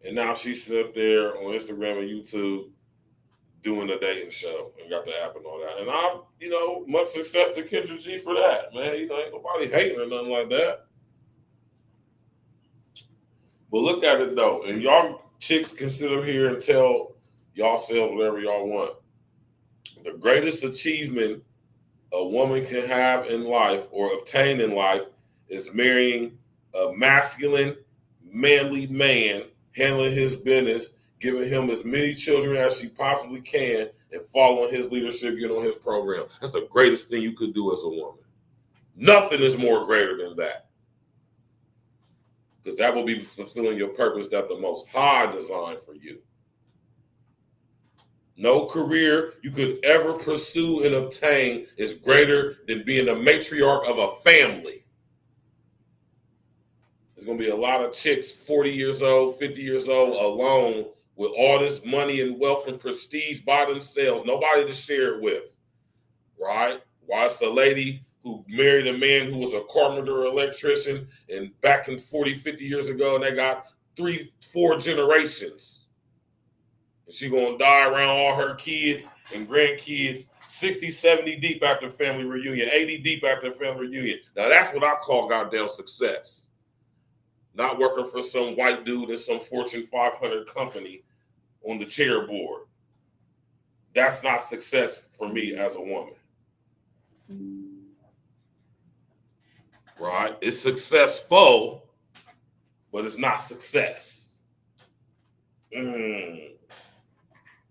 And now she's sitting up there on Instagram and YouTube doing a dating show and got the app and all that. And I'm, much success to Kendra G for that, man. Ain't nobody hating or nothing like that. But look at it though. And y'all chicks can sit up here and tell y'all selves whatever y'all want. The greatest achievement a woman can have in life or obtain in life is marrying a masculine, manly man, handling his business, giving him as many children as she possibly can, and following his leadership, get on his program. That's the greatest thing you could do as a woman. Nothing is more greater than that. Because that will be fulfilling your purpose that the Most High designed for you. No career you could ever pursue and obtain is greater than being a matriarch of a family. There's going to be a lot of chicks 40 years old, 50 years old, alone with all this money and wealth and prestige by themselves, nobody to share it with, right? Why it's a lady who married a man who was a carpenter or electrician and back in 40, 50 years ago, and they got 3-4 generations. And she going to die around all her kids and grandkids 60, 70 deep after family reunion, 80 deep after family reunion. Now, that's what I call goddamn success. Not working for some white dude in some Fortune 500 company on the chair board. That's not success for me as a woman. Right? It's successful, but it's not success. We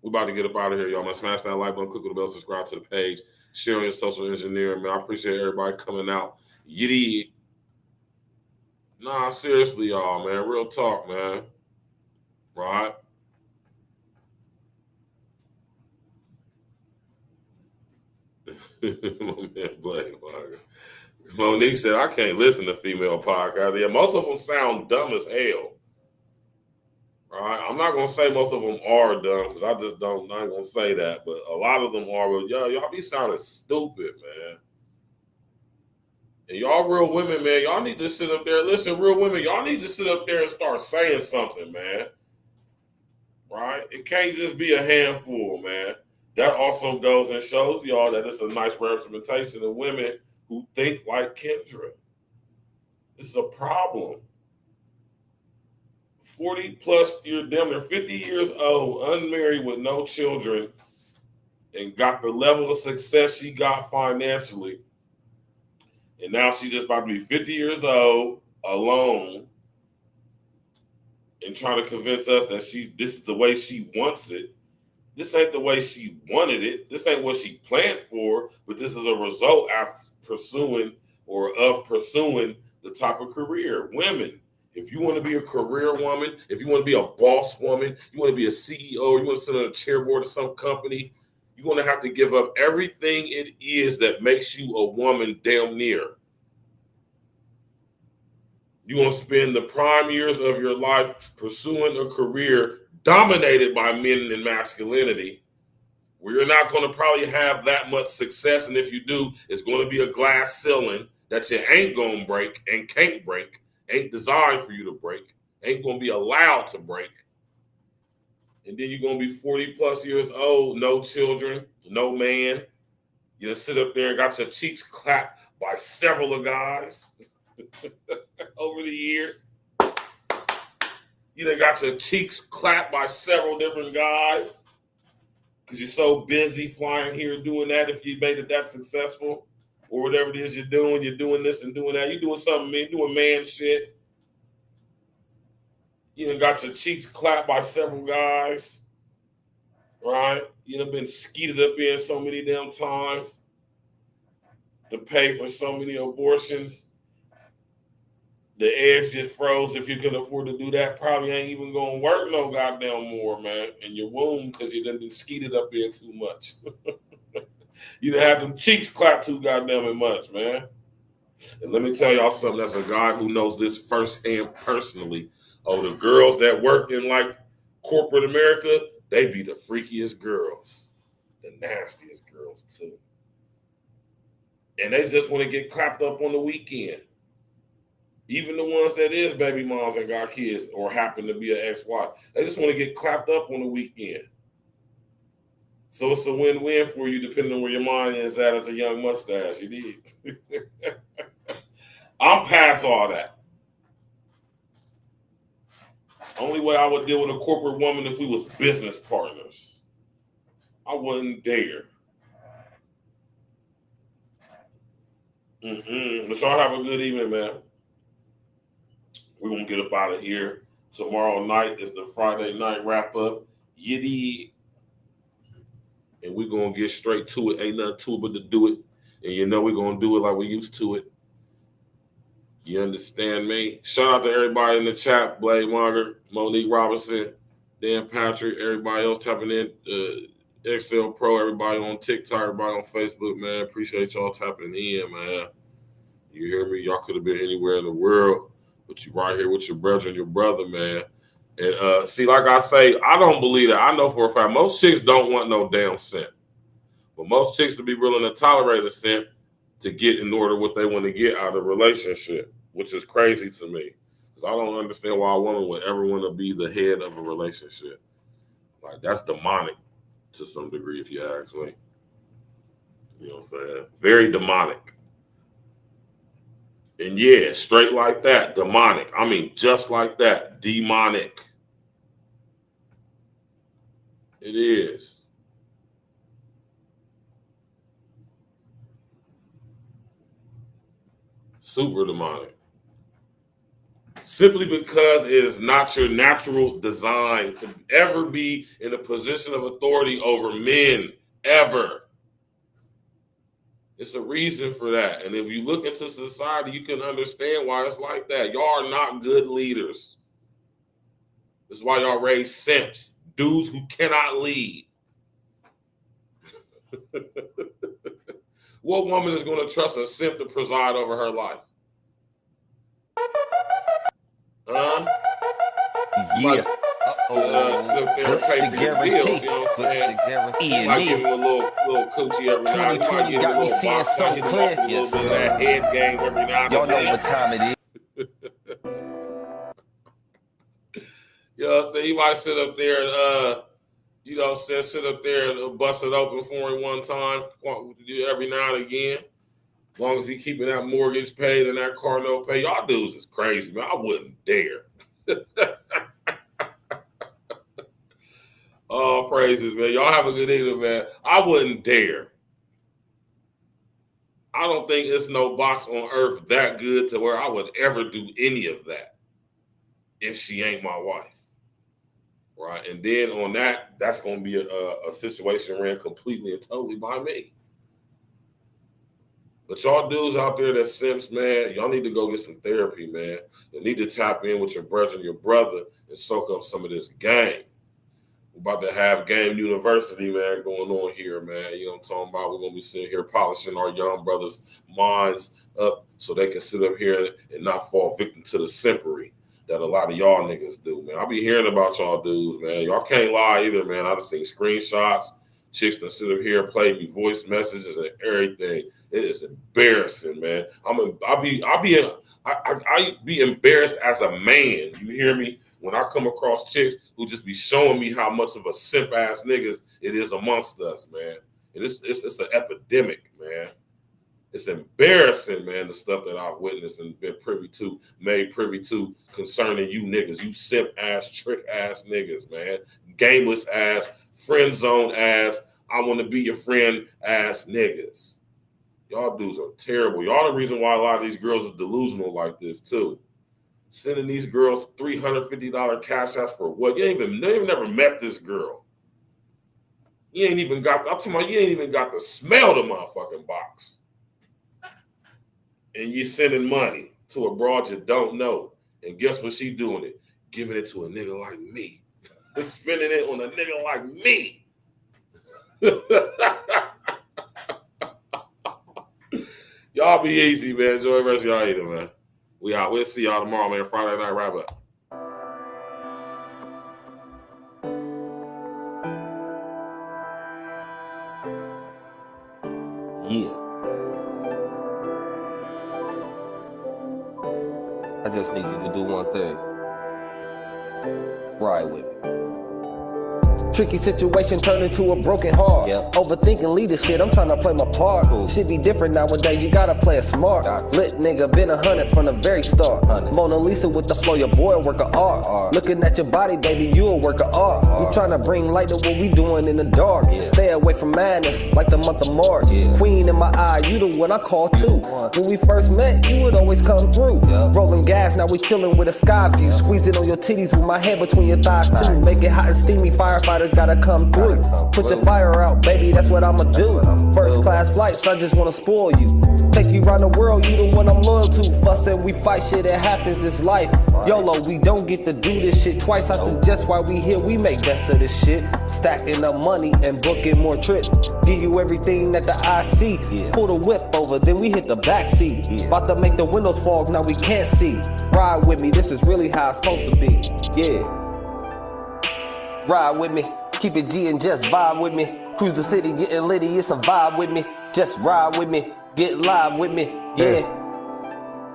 about to get up out of here, y'all. Man, smash that like button, click on the bell, subscribe to the page, share on your social engineering. Man, I appreciate everybody coming out. Yiddy. Nah, seriously, y'all, man. Real talk, man. Right? My man Blake. Monique said, I can't listen to female podcasts. Yeah, most of them sound dumb as hell. Right? I'm not going to say most of them are dumb because I just don't, I'm not going to say that. But a lot of them are. But y'all be sounding stupid, man. And y'all real women, man, y'all need to sit up there. Listen, real women, y'all need to sit up there and start saying something, man. Right? It can't just be a handful, man. That also goes and shows y'all that it's a nice representation of women who think like Kendra. This is a problem. 40 plus year, damn near 50 years old, unmarried with no children, and got the level of success she got financially. And now she's just about to be 50 years old, alone, and trying to convince us that this is the way she wants it. This ain't the way she wanted it. This ain't what she planned for, but this is a result of pursuing the type of career. Women, if you want to be a career woman, if you want to be a boss woman, you want to be a CEO, you want to sit on a chairboard of some company, You're going to have to give up everything it is that makes you a woman damn near. You're going to spend the prime years of your life pursuing a career dominated by men and masculinity, where you're not going to probably have that much success. And if you do, it's going to be a glass ceiling that you ain't going to break and can't break, ain't designed for you to break, ain't going to be allowed to break. And then you're going to be 40 plus years old, no children, no man. You know, sit up there and got your cheeks clapped by several of guys over the years. You done got your cheeks clapped by several different guys because you're so busy flying here doing that. If you made it that successful or whatever it is you're doing this and doing that. You're doing something, man, doing man shit. You done got your cheeks clapped by several guys, right? You done been skeeted up in so many damn times to pay for so many abortions. The eggs just froze. If you can afford to do that, probably ain't even gonna work no goddamn more, man, in your womb because you done been skeeted up in too much. You done have them cheeks clapped too goddamn much, man. And let me tell y'all something. That's a guy who knows this firsthand personally. Oh, the girls that work in like corporate America, they be the freakiest girls, the nastiest girls too. And they just want to get clapped up on the weekend. Even the ones that is baby moms and got kids or happen to be an ex-wife, they just want to get clapped up on the weekend. So it's a win-win for you depending on where your mind is at as a young mustache. You need. I'm past all that. Only way I would deal with a corporate woman if we was business partners. I wouldn't dare. Let's all have a good evening, man. We're going to get up out of here. Tomorrow night is the Friday night wrap-up. Yiddy. And we're going to get straight to it. Ain't nothing to it but to do it. And you know we're going to do it like we used to it. You understand me? Shout out to everybody in the chat. Blade Monger, Monique Robinson, Dan Patrick, everybody else tapping in. XL Pro, everybody on TikTok, everybody on Facebook, man. Appreciate y'all tapping in, man. You hear me? Y'all could have been anywhere in the world, but you right here with your brother and your brother, man. And see, like I say, I don't believe that. I know for a fact most chicks don't want no damn simp. But most chicks will be willing to tolerate a simp to get in order what they want to get out of a relationship, which is crazy to me. Because I don't understand why a woman would ever want to be the head of a relationship. Like, that's demonic to some degree, if you ask me. You know what I'm saying? Very demonic. And yeah, straight like that, demonic. I mean, just like that, demonic. It is. Super demonic. Simply because it is not your natural design to ever be in a position of authority over men, ever. It's a reason for that. And if you look into society, you can understand why it's like that. Y'all are not good leaders. This is why y'all raise simps, dudes who cannot lead. What woman is going to trust a simp to preside over her life? Yeah. Puts the guarantee. Like giving a little coochie every now and then. 2020 got me seeing so clear. Yes, a little bit of that head game every now and then. Y'all know what time it is. You know what I'm saying? He might sit up there and, you know, sit up there and bust it open for him one time every now and again. As long as he keeping that mortgage paid and that car note paid. Y'all dudes is crazy, man. I wouldn't dare. Oh, praises, man. Y'all have a good evening, man. I wouldn't dare. I don't think it's no box on earth that good to where I would ever do any of that if she ain't my wife. Right? And then on that, that's going to be a situation ran completely and totally by me. But y'all dudes out there that simps, man, y'all need to go get some therapy, man. You need to tap in with your brother and your brother and soak up some of this game. We're about to have Game University, man, going on here, man. You know what I'm talking about? We're going to be sitting here polishing our young brothers' minds up so they can sit up here and not fall victim to the simpery that a lot of y'all niggas do, man. I be hearing about y'all dudes, man. Y'all can't lie either, man. I've seen screenshots. Chicks that sit up here and play me voice messages and everything. It is embarrassing, man. I be embarrassed as a man. You hear me? When I come across chicks who just be showing me how much of a simp ass niggas it is amongst us, man. And it's an epidemic, man. It's embarrassing, man, the stuff that I've witnessed and been made privy to concerning you niggas. You simp ass, trick ass niggas, man. Gameless ass, friend zone ass, I want to be your friend ass niggas. Y'all dudes are terrible. Y'all the reason why a lot of these girls are delusional like this too. Sending these girls $350 cash apps for what? You ain't never met this girl. You ain't even got the smell of the motherfucking box. And you sending money to a broad you don't know. And guess what she doing it? Giving it to a nigga like me. Spending it on a nigga like me. Y'all be easy, man. Enjoy the rest of y'all eating, man. We out. We'll see y'all tomorrow, man. Friday night wrap up. Yeah. I just need you to do one thing. Ride with me. Tricky situation turned into a broken heart. Overthinking leadership, I'm trying to play my part. Shit be different nowadays, you gotta play it smart. Lit nigga, been 100 from the very start. Mona Lisa with the flow, your boy a work of art. Looking at your body, baby, you a work of art. You trying to bring light to what we doing in the dark. Stay away from madness, like the month of March. Queen in my eye, you the one I call too. When we first met, you would always come through. Rolling gas, now we chilling with a sky view. Squeezing on your titties with my head between your thighs too. Make it hot and steamy, firefighters gotta come through. Put your fire out, baby, that's what I'ma do. First class flights, I just wanna spoil you. Take you around the world, you the one I'm loyal to. Fussing, we fight, shit, it happens, it's life. YOLO, we don't get to do this shit twice. I suggest while we here, we make best of this shit. Stacking up money and booking more trips. Give you everything that the eye see. Pull the whip over, then we hit the back seat. About to make the windows fog, now we can't see. Ride with me, this is really how it's supposed to be. Yeah. Ride with me. Keep it G and just vibe with me. Cruise the city, getting litty, it's a vibe with me. Just ride with me, get live with me, yeah.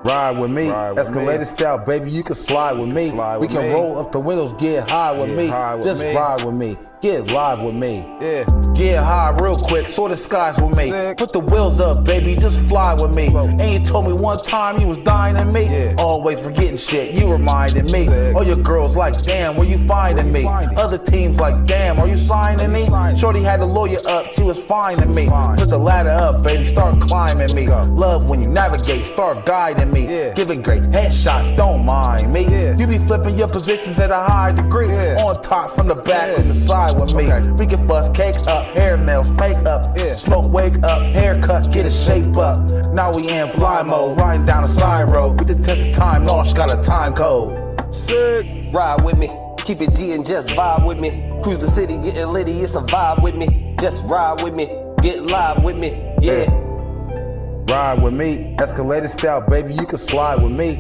Ride with me, escalated style, baby, you can slide with me. We can roll up the windows, get high with me. Just ride with me, get live with me. Yeah, get high real quick, soar the skies with me. Put the wheels up, baby, just fly with me. And you told me one time you was dying in me. Always forgetting shit, you reminding me. All your girls like, damn, where you finding me? Other teams like, damn, are you signing me? Shorty had the lawyer up, she was finding me. Put the ladder up, baby, start climbing me. Love when you navigate, start guiding me. Giving great headshots, don't mind me. You be flipping your positions at a high degree. On top, from the back, and the side with me. We can bust cake up, hair nails, makeup, smoke, wake up, haircut, get a shape up. Now we in fly mode, riding down the side road. With the test of time, lost, got a time code. Sick. Ride with me, keep it G and just vibe with me. Cruise the city, getting litty, it's a vibe with me. Just ride with me, get live with me, yeah. Ride with me, escalated style, baby, you can slide with me.